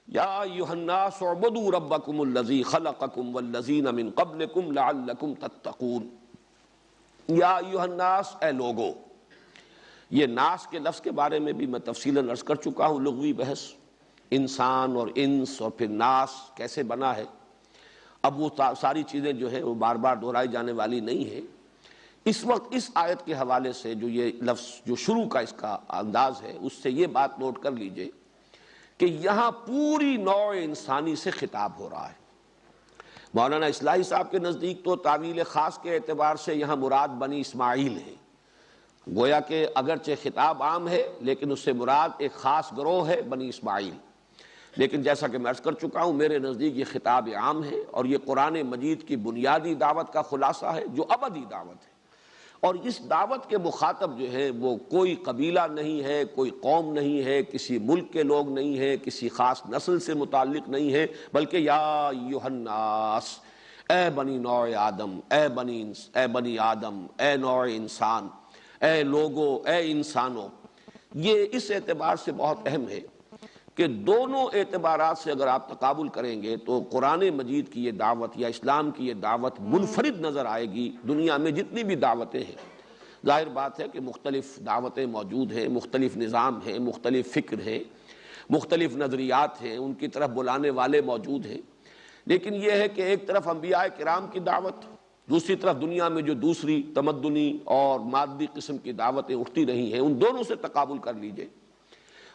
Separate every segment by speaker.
Speaker 1: یا ایھا الناس اعبدوا ربکم الذی خلقکم والذین من قبلکم لعلکم تتقون۔ یا ایھا الناس، اے لوگو۔ یہ ناس کے لفظ کے بارے میں بھی میں تفصیلاً عرض کر چکا ہوں، لغوی بحث، انسان اور انس اور پھر ناس کیسے بنا ہے۔ اب وہ ساری چیزیں جو ہے وہ بار بار دہرائی جانے والی نہیں ہیں۔ اس وقت اس آیت کے حوالے سے جو یہ لفظ جو شروع کا اس کا انداز ہے، اس سے یہ بات نوٹ کر لیجئے کہ یہاں پوری نوع انسانی سے خطاب ہو رہا ہے۔ مولانا اصلاحی صاحب کے نزدیک تو تعویل خاص کے اعتبار سے یہاں مراد بنی اسماعیل ہے، گویا کہ اگرچہ خطاب عام ہے لیکن اس سے مراد ایک خاص گروہ ہے، بنی اسماعیل۔ لیکن جیسا کہ میں عرض کر چکا ہوں، میرے نزدیک یہ خطاب عام ہے اور یہ قرآن مجید کی بنیادی دعوت کا خلاصہ ہے جو ابدی دعوت ہے، اور اس دعوت کے مخاطب جو ہے وہ کوئی قبیلہ نہیں ہے، کوئی قوم نہیں ہے، کسی ملک کے لوگ نہیں ہیں، کسی خاص نسل سے متعلق نہیں ہے، بلکہ یا ایھا الناس، اے بنی نوع آدم، اے بنی آدم، اے نوع انسان، اے لوگو، اے انسانوں۔ یہ اس اعتبار سے بہت اہم ہے کہ دونوں اعتبارات سے اگر آپ تقابل کریں گے تو قرآن مجید کی یہ دعوت یا اسلام کی یہ دعوت منفرد نظر آئے گی دنیا میں جتنی بھی دعوتیں ہیں۔ ظاہر بات ہے کہ مختلف دعوتیں موجود ہیں، مختلف نظام ہیں، مختلف فکر ہیں، مختلف نظریات ہیں، ان کی طرف بلانے والے موجود ہیں، لیکن یہ ہے کہ ایک طرف انبیاء کرام کی دعوت، دوسری طرف دنیا میں جو دوسری تمدنی اور مادی قسم کی دعوتیں اٹھتی رہی ہیں، ان دونوں سے تقابل کر لیجئے۔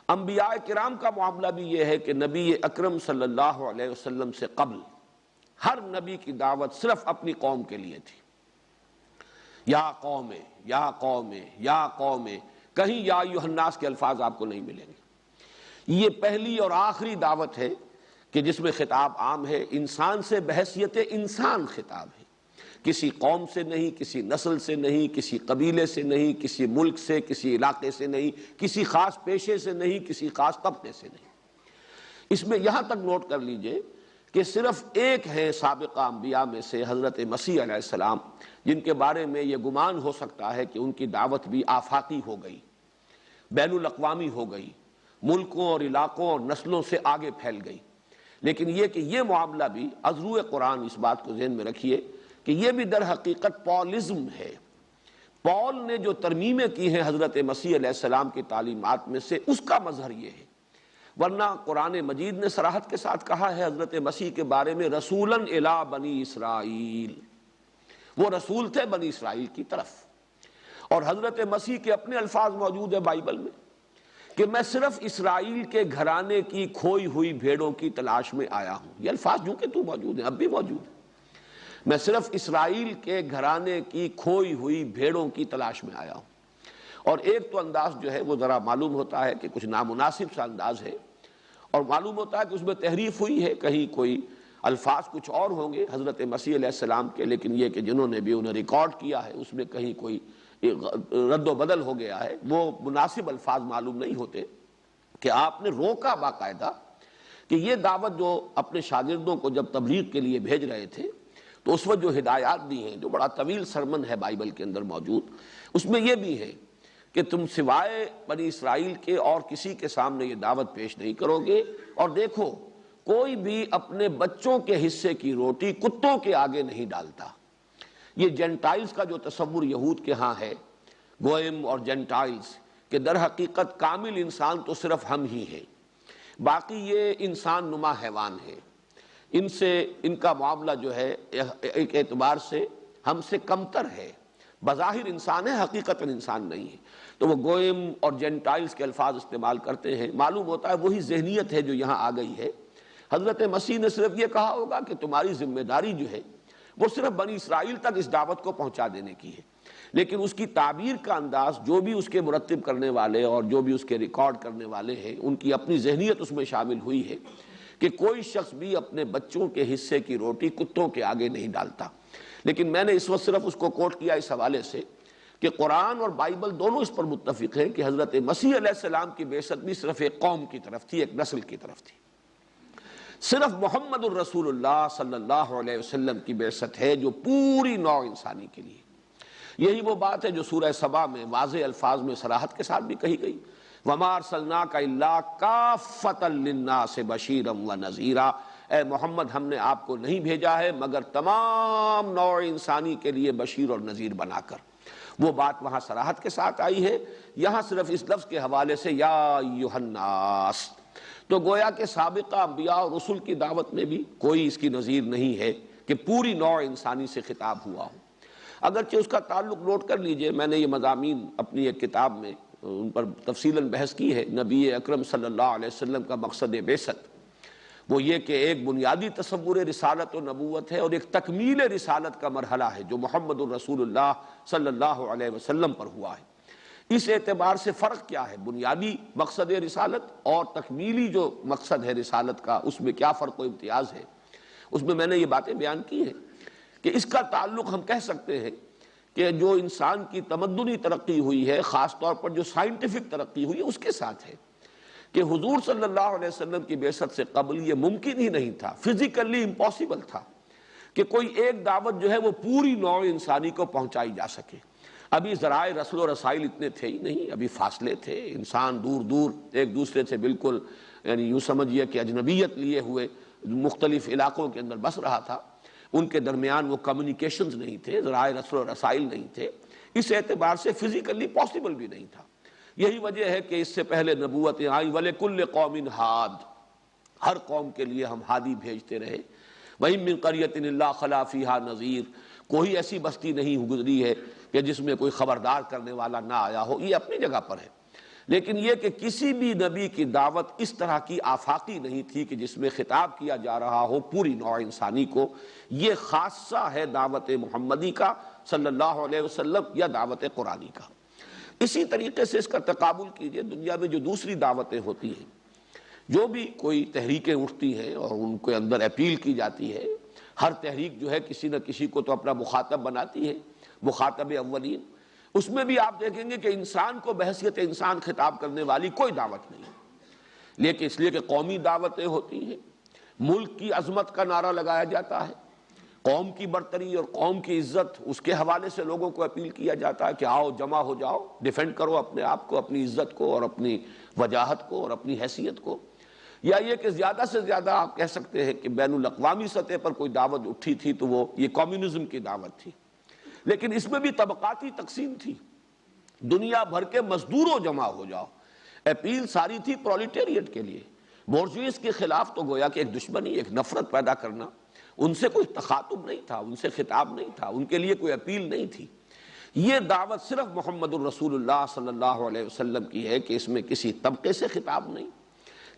Speaker 1: انبیاء کرام کا معاملہ بھی یہ ہے کہ نبی اکرم صلی اللہ علیہ وسلم سے قبل ہر نبی کی دعوت صرف اپنی قوم کے لیے تھی۔ یا قوم، یا قوم، یا قوم، کہیں یا ایھا الناس کے الفاظ آپ کو نہیں ملیں گے۔ یہ پہلی اور آخری دعوت ہے کہ جس میں خطاب عام ہے، انسان سے بحیثیت انسان خطاب ہے، کسی قوم سے نہیں، کسی نسل سے نہیں، کسی قبیلے سے نہیں، کسی ملک سے، کسی علاقے سے نہیں، کسی خاص پیشے سے نہیں، کسی خاص طبقے سے نہیں۔ اس میں یہاں تک نوٹ کر لیجئے کہ صرف ایک ہے سابقہ انبیاء میں سے حضرت مسیح علیہ السلام، جن کے بارے میں یہ گمان ہو سکتا ہے کہ ان کی دعوت بھی آفاقی ہو گئی، بین الاقوامی ہو گئی، ملکوں اور علاقوں اور نسلوں سے آگے پھیل گئی۔ لیکن یہ کہ یہ معاملہ بھی از روئے قرآن اس بات کو ذہن میں رکھیے کہ یہ بھی در حقیقت پولزم ہے۔ پول نے جو ترمیمیں کی ہیں حضرت مسیح علیہ السلام کی تعلیمات میں سے، اس کا مظہر یہ ہے، ورنہ قرآن مجید نے صراحت کے ساتھ کہا ہے حضرت مسیح کے بارے میں رسولاً الی بنی اسرائیل، وہ رسول تھے بنی اسرائیل کی طرف۔ اور حضرت مسیح کے اپنے الفاظ موجود ہیں بائبل میں کہ میں صرف اسرائیل کے گھرانے کی کھوئی ہوئی بھیڑوں کی تلاش میں آیا ہوں۔ یہ الفاظ جو کہ تو موجود ہیں، اب بھی موجود ہیں، میں صرف اسرائیل کے گھرانے کی کھوئی ہوئی بھیڑوں کی تلاش میں آیا ہوں۔ اور ایک تو انداز جو ہے وہ ذرا معلوم ہوتا ہے کہ کچھ نامناسب سا انداز ہے، اور معلوم ہوتا ہے کہ اس میں تحریف ہوئی ہے، کہیں کوئی الفاظ کچھ اور ہوں گے حضرت مسیح علیہ السلام کے، لیکن یہ کہ جنہوں نے بھی انہیں ریکارڈ کیا ہے اس میں کہیں کوئی رد و بدل ہو گیا ہے، وہ مناسب الفاظ معلوم نہیں ہوتے۔ کہ آپ نے روکا باقاعدہ کہ یہ دعوت جو اپنے شاگردوں کو جب تبلیغ کے لیے بھیج رہے تھے تو اس وقت جو ہدایات دی ہیں، جو بڑا طویل سرمن ہے بائبل کے اندر موجود، اس میں یہ بھی ہے کہ تم سوائے بنی اسرائیل کے اور کسی کے سامنے یہ دعوت پیش نہیں کرو گے، اور دیکھو کوئی بھی اپنے بچوں کے حصے کی روٹی کتوں کے آگے نہیں ڈالتا۔ یہ جینٹائلز کا جو تصور یہود کے ہاں ہے، گوئم اور جینٹائلز، کہ در حقیقت کامل انسان تو صرف ہم ہی ہیں، باقی یہ انسان نما حیوان ہے، ان سے ان کا معاملہ جو ہے ایک اعتبار سے ہم سے کمتر ہے، بظاہر انسان ہے حقیقتاً انسان نہیں ہے۔ تو وہ گوئم اور جینٹائلز کے الفاظ استعمال کرتے ہیں، معلوم ہوتا ہے وہی ذہنیت ہے جو یہاں آ گئی ہے۔ حضرت مسیح نے صرف یہ کہا ہوگا کہ تمہاری ذمہ داری جو ہے وہ صرف بنی اسرائیل تک اس دعوت کو پہنچا دینے کی ہے، لیکن اس کی تعبیر کا انداز، جو بھی اس کے مرتب کرنے والے اور جو بھی اس کے ریکارڈ کرنے والے ہیں، ان کی اپنی ذہنیت اس میں شامل ہوئی ہے کہ کوئی شخص بھی اپنے بچوں کے حصے کی روٹی کتوں کے آگے نہیں ڈالتا۔ لیکن میں نے اس وقت صرف اس کو کوٹ کیا اس حوالے سے کہ قرآن اور بائبل دونوں اس پر متفق ہیں کہ حضرت مسیح علیہ السلام کی بعثت بھی صرف ایک قوم کی طرف تھی، ایک نسل کی طرف تھی۔ صرف محمد الرسول اللہ صلی اللہ علیہ وسلم کی بعثت ہے جو پوری نوع انسانی کے لیے۔ یہی وہ بات ہے جو سورہ سبا میں واضح الفاظ میں صراحت کے ساتھ بھی کہی گئی وَمَا أَرْسَلْنَاكَ إِلَّا كَافَّةً لِلنَّاسِ بَشِيرًا وَنَذِيرًا، اے محمد ہم نے آپ کو نہیں بھیجا ہے مگر تمام نوع انسانی کے لیے بشیر اور نذیر بنا کر۔ وہ بات وہاں صراحت کے ساتھ آئی ہے، یہاں صرف اس لفظ کے حوالے سے یا ایھا الناس۔ تو گویا کہ سابقہ انبیاء اور رسل کی دعوت میں بھی کوئی اس کی نظیر نہیں ہے کہ پوری نوع انسانی سے خطاب ہوا ہو۔ اگرچہ اس کا تعلق نوٹ کر لیجئے، میں نے یہ مضامین اپنی ایک کتاب میں ان پر تفصیلاً بحث کی ہے۔ نبی اکرم صلی اللہ علیہ وسلم کا مقصد بعثت وہ یہ کہ ایک بنیادی تصور رسالت و نبوت ہے اور ایک تکمیل رسالت کا مرحلہ ہے جو محمد الرسول اللہ صلی اللہ علیہ وسلم پر ہوا ہے۔ اس اعتبار سے فرق کیا ہے بنیادی مقصد رسالت اور تکمیلی جو مقصد ہے رسالت کا، اس میں کیا فرق و امتیاز ہے؟ اس میں نے یہ باتیں بیان کی ہیں کہ اس کا تعلق ہم کہہ سکتے ہیں کہ جو انسان کی تمدنی ترقی ہوئی ہے، خاص طور پر جو سائنٹیفک ترقی ہوئی ہے، اس کے ساتھ ہے کہ حضور صلی اللہ علیہ وسلم کی بعثت سے قبل یہ ممکن ہی نہیں تھا، فزیکلی امپاسبل تھا کہ کوئی ایک دعوت جو ہے وہ پوری نوع انسانی کو پہنچائی جا سکے۔ ابھی ذرائع رسل و رسائل اتنے تھے ہی نہیں، ابھی فاصلے تھے، انسان دور دور ایک دوسرے سے بالکل یعنی یوں سمجھیے کہ اجنبیت لیے ہوئے مختلف علاقوں کے اندر بس رہا تھا، ان کے درمیان وہ کمیونیکیشنز نہیں تھے، ذرائع رسل و رسائل نہیں تھے، اس اعتبار سے فزیکلی پاسبل بھی نہیں تھا۔ یہی وجہ ہے کہ اس سے پہلے نبوتیں آئیں، وَلِكُلِّ قَوْمٍ ہاد، ہر قوم کے لیے ہم ہادی بھیجتے رہے۔ وَإِن مِّن قَرْيَةٍ إِلَّا خَلَا فِيهَا نَذِيرٌ، کوئی ایسی بستی نہیں گزری ہے کہ جس میں کوئی خبردار کرنے والا نہ آیا ہو، یہ اپنی جگہ پر ہے۔ لیکن یہ کہ کسی بھی نبی کی دعوت اس طرح کی آفاقی نہیں تھی کہ جس میں خطاب کیا جا رہا ہو پوری نوع انسانی کو، یہ خاصہ ہے دعوت محمدی کا صلی اللہ علیہ وسلم یا دعوت قرآنی کا۔ اسی طریقے سے اس کا تقابل کیجئے دنیا میں جو دوسری دعوتیں ہوتی ہیں، جو بھی کوئی تحریکیں اٹھتی ہیں اور ان کے اندر اپیل کی جاتی ہے، ہر تحریک جو ہے کسی نہ کسی کو تو اپنا مخاطب بناتی ہے، مخاطب اولین، اس میں بھی آپ دیکھیں گے کہ انسان کو بحیثیت انسان خطاب کرنے والی کوئی دعوت نہیں، لیکن اس لیے کہ قومی دعوتیں ہوتی ہیں، ملک کی عظمت کا نعرہ لگایا جاتا ہے، قوم کی برتری اور قوم کی عزت، اس کے حوالے سے لوگوں کو اپیل کیا جاتا ہے کہ آؤ جمع ہو جاؤ، ڈیفینڈ کرو اپنے آپ کو، اپنی عزت کو اور اپنی وجاہت کو اور اپنی حیثیت کو۔ یا یہ کہ زیادہ سے زیادہ آپ کہہ سکتے ہیں کہ بین الاقوامی سطح پر کوئی دعوت اٹھی تھی تو وہ یہ کمیونزم کی دعوت تھی، لیکن اس میں بھی طبقاتی تقسیم تھی، دنیا بھر کے مزدوروں جمع ہو جاؤ، اپیل ساری تھی پرولیٹیریٹ کے لیے، بورژویز کے خلاف تو گویا کہ ایک دشمنی، ایک نفرت پیدا کرنا، ان سے کوئی تخاطب نہیں تھا، ان سے خطاب نہیں تھا، ان کے لیے کوئی اپیل نہیں تھی۔ یہ دعوت صرف محمد الرسول اللہ صلی اللہ علیہ وسلم کی ہے کہ اس میں کسی طبقے سے خطاب نہیں،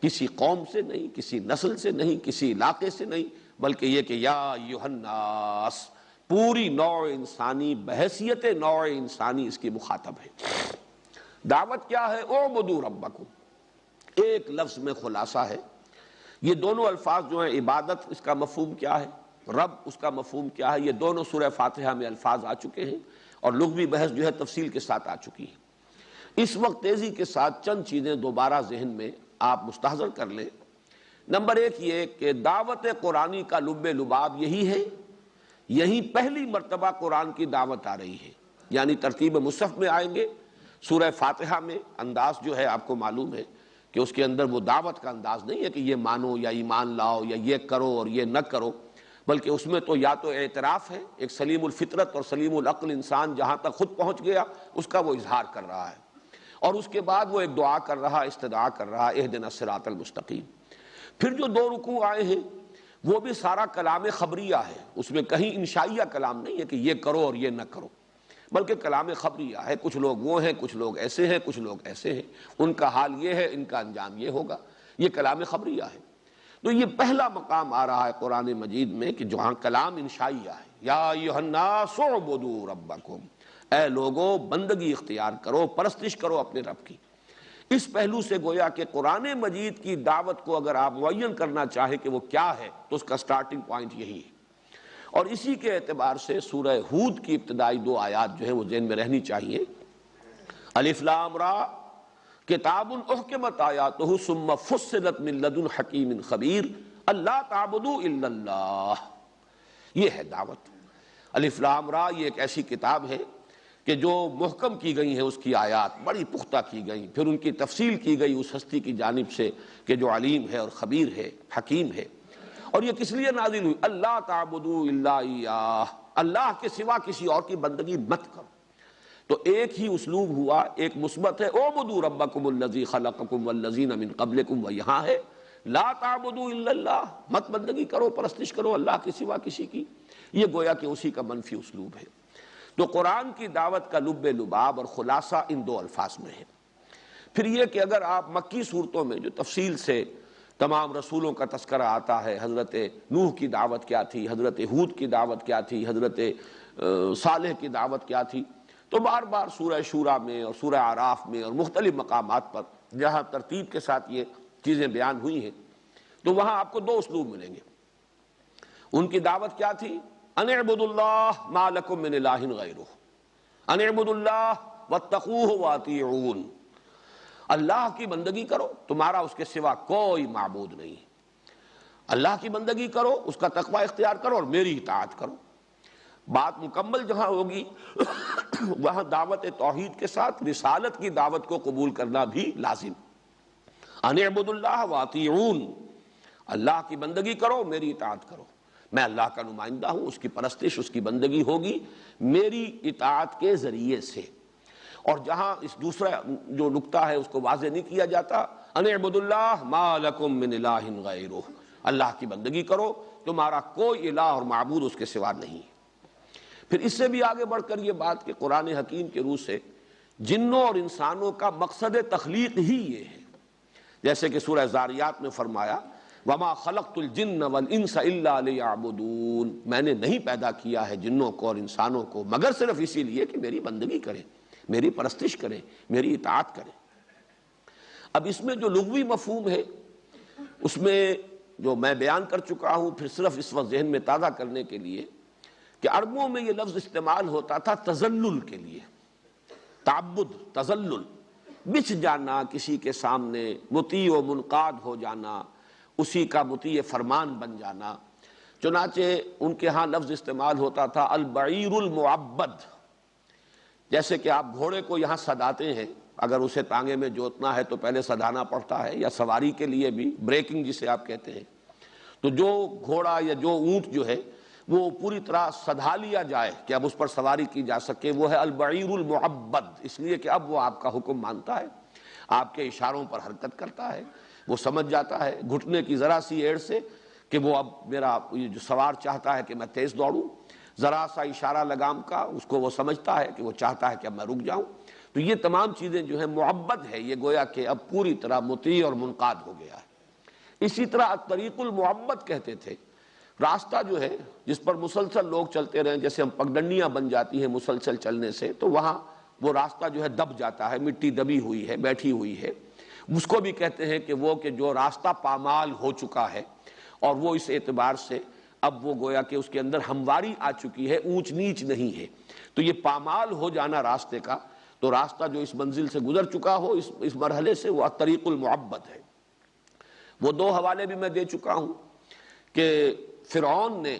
Speaker 1: کسی قوم سے نہیں، کسی نسل سے نہیں، کسی علاقے سے نہیں، بلکہ یہ کہ یا ایھا الناس، پوری نوع انسانی بحیثیت نوع انسانی اس کی مخاطب ہے۔ دعوت کیا ہے؟ اعبدوا ربکم، ایک لفظ میں خلاصہ ہے۔ یہ دونوں الفاظ جو ہیں، عبادت اس کا مفہوم کیا ہے، رب اس کا مفہوم کیا ہے، یہ دونوں سورہ فاتحہ میں الفاظ آ چکے ہیں اور لغوی بحث جو ہے تفصیل کے ساتھ آ چکی ہے۔ اس وقت تیزی کے ساتھ چند چیزیں دوبارہ ذہن میں آپ مستحضر کر لیں۔ نمبر ایک یہ کہ دعوت قرآنی کا لب لباب یہی ہے، یہی پہلی مرتبہ قرآن کی دعوت آ رہی ہے، یعنی ترتیب مصحف میں آئیں گے، سورہ فاتحہ میں انداز جو ہے آپ کو معلوم ہے کہ اس کے اندر وہ دعوت کا انداز نہیں ہے کہ یہ مانو یا ایمان لاؤ یا یہ کرو اور یہ نہ کرو، بلکہ اس میں تو یا تو اعتراف ہے، ایک سلیم الفطرت اور سلیم العقل انسان جہاں تک خود پہنچ گیا اس کا وہ اظہار کر رہا ہے، اور اس کے بعد وہ ایک دعا کر رہا، استدعا کر رہا، اہدنا الصراط المستقیم۔ پھر جو دو رکوع آئے ہیں وہ بھی سارا کلام خبریہ ہے، اس میں کہیں انشائیہ کلام نہیں ہے کہ یہ کرو اور یہ نہ کرو، بلکہ کلام خبریہ ہے، کچھ لوگ وہ ہیں، کچھ لوگ ایسے ہیں، کچھ لوگ ایسے ہیں، ان کا حال یہ ہے، ان کا انجام یہ ہوگا، یہ کلام خبریہ ہے۔ تو یہ پہلا مقام آ رہا ہے قرآن مجید میں کہ جہاں کلام انشائیہ ہے، یا ایھا الناس اعبدوا ربکم، اے لوگو بندگی اختیار کرو، پرستش کرو اپنے رب کی۔ اس پہلو سے گویا کہ قرآن مجید کی دعوت کو اگر آپ معین کرنا چاہیں کہ وہ کیا ہے تو اس کا سٹارٹنگ پوائنٹ یہی ہے، اور اسی کے اعتبار سے سورہ ہود کی ابتدائی دو آیات جو ہیں وہ ذہن میں رہنی چاہیے۔ الف لام را کتاب احکمت آیاتہ ثم فصلت من لدن حکیم خبیر اللہ تعبدوا الا اللہ، یہ ہے دعوت۔ الف لام را یہ ایک ایسی کتاب ہے کہ جو محکم کی گئی ہیں اس کی آیات بڑی پختہ کی گئیں، پھر ان کی تفصیل کی گئی اس ہستی کی جانب سے کہ جو علیم ہے اور خبیر ہے، حکیم ہے۔ اور یہ کس لیے نازل ہوئی؟ اللہ تعبدوا الا ایاہ، اللہ کے سوا کسی اور کی بندگی مت کرو۔ تو ایک ہی اسلوب ہوا، ایک مثبت ہے اعبدوا ربکم الذی خلقکم والذین من قبلکم، و یہاں ہے لا تعبدوا الا اللہ، مت بندگی کرو، پرستش کرو اللہ کے سوا کسی کی۔ یہ گویا کہ اسی کا منفی اسلوب ہے۔ تو قرآن کی دعوت کا لب لباب اور خلاصہ ان دو الفاظ میں ہے۔ پھر یہ کہ اگر آپ مکی صورتوں میں جو تفصیل سے تمام رسولوں کا تذکرہ آتا ہے، حضرت نوح کی دعوت کیا تھی، حضرت ہود کی دعوت کیا تھی، حضرت صالح کی دعوت کیا تھی، تو بار بار سورہ شورى میں اور سورہ اعراف میں اور مختلف مقامات پر جہاں ترتیب کے ساتھ یہ چیزیں بیان ہوئی ہیں، تو وہاں آپ کو دو اسلوب ملیں گے۔ ان کی دعوت کیا تھی؟ ان اعبدوا اللہ ما لکم من الہ غیرہ، ان اعبدوا اللہ واتقوہ واطیعون، اللہ کی بندگی کرو، تمہارا اس کے سوا کوئی معبود نہیں، اللہ کی بندگی کرو، اس کا تقوی اختیار کرو اور میری اطاعت کرو۔ بات مکمل جہاں ہوگی وہاں دعوت توحید کے ساتھ رسالت کی دعوت کو قبول کرنا بھی لازم۔ ان اعبدوا اللہ واطیعون، اللہ کی بندگی کرو، میری اطاعت کرو، میں اللہ کا نمائندہ ہوں، اس کی پرستش، اس کی بندگی ہوگی میری اطاعت کے ذریعے سے۔ اور جہاں اس دوسرا جو نقطہ ہے اس کو واضح نہیں کیا جاتا، ان اعبدوا اللہ ما لکم من الہ غیرہ، اللہ کی بندگی کرو، تمہارا کوئی الہ اور معبود اس کے سوا نہیں۔ پھر اس سے بھی آگے بڑھ کر یہ بات کہ قرآن حکیم کے روح سے جنوں اور انسانوں کا مقصد تخلیق ہی یہ ہے، جیسے کہ سورہ زاریات میں فرمایا وما خلقت الجن والانس الا لیعبدون، میں نے نہیں پیدا کیا ہے جنوں کو اور انسانوں کو مگر صرف اسی لیے کہ میری بندگی کریں، میری پرستش کریں، میری اطاعت کریں۔ اب اس میں جو لغوی مفہوم ہے اس میں جو میں بیان کر چکا ہوں، پھر صرف اس وقت ذہن میں تازہ کرنے کے لیے کہ عربوں میں یہ لفظ استعمال ہوتا تھا تذلل کے لیے، تعبد، تذلل، بچھ جانا کسی کے سامنے، مطیع و منقاد ہو جانا، اسی کا مطیع فرمان بن جانا۔ چنانچہ ان کے ہاں لفظ استعمال ہوتا تھا البعیر المعبد، جیسے کہ آپ گھوڑے کو یہاں سداتے ہیں، اگر اسے تانگے میں جوتنا ہے تو پہلے سدانا پڑتا ہے، یا سواری کے لیے بھی بریکنگ جسے آپ کہتے ہیں، تو جو گھوڑا یا جو اونٹ جو ہے وہ پوری طرح سدھا لیا جائے کہ اب اس پر سواری کی جا سکے، وہ ہے البعیر المعبد، اس لیے کہ اب وہ آپ کا حکم مانتا ہے، آپ کے اشاروں پر حرکت کرتا ہے، وہ سمجھ جاتا ہے گھٹنے کی ذرا سی ایڑ سے کہ وہ اب میرا یہ جو سوار چاہتا ہے کہ میں تیز دوڑوں، ذرا سا اشارہ لگام کا اس کو وہ سمجھتا ہے کہ وہ چاہتا ہے کہ اب میں رک جاؤں۔ تو یہ تمام چیزیں جو ہیں معبد ہے، یہ گویا کہ اب پوری طرح مطیع اور منقاد ہو گیا ہے۔ اسی طرح الطریق المعبد کہتے تھے، راستہ جو ہے جس پر مسلسل لوگ چلتے رہیں، جیسے ہم پگڈنڈیاں بن جاتی ہیں مسلسل چلنے سے، تو وہاں وہ راستہ جو ہے دب جاتا ہے، مٹی دبی ہوئی ہے، بیٹھی ہوئی ہے، اس کو بھی کہتے ہیں کہ وہ کہ جو راستہ پامال ہو چکا ہے، اور وہ اس اعتبار سے اب وہ گویا کہ اس کے اندر ہمواری آ چکی ہے، اونچ نیچ نہیں ہے۔ تو یہ پامال ہو جانا راستے کا، تو راستہ جو اس منزل سے گزر چکا ہو اس مرحلے سے، وہ الطریق المعبد ہے۔ وہ دو حوالے بھی میں دے چکا ہوں کہ فرعون نے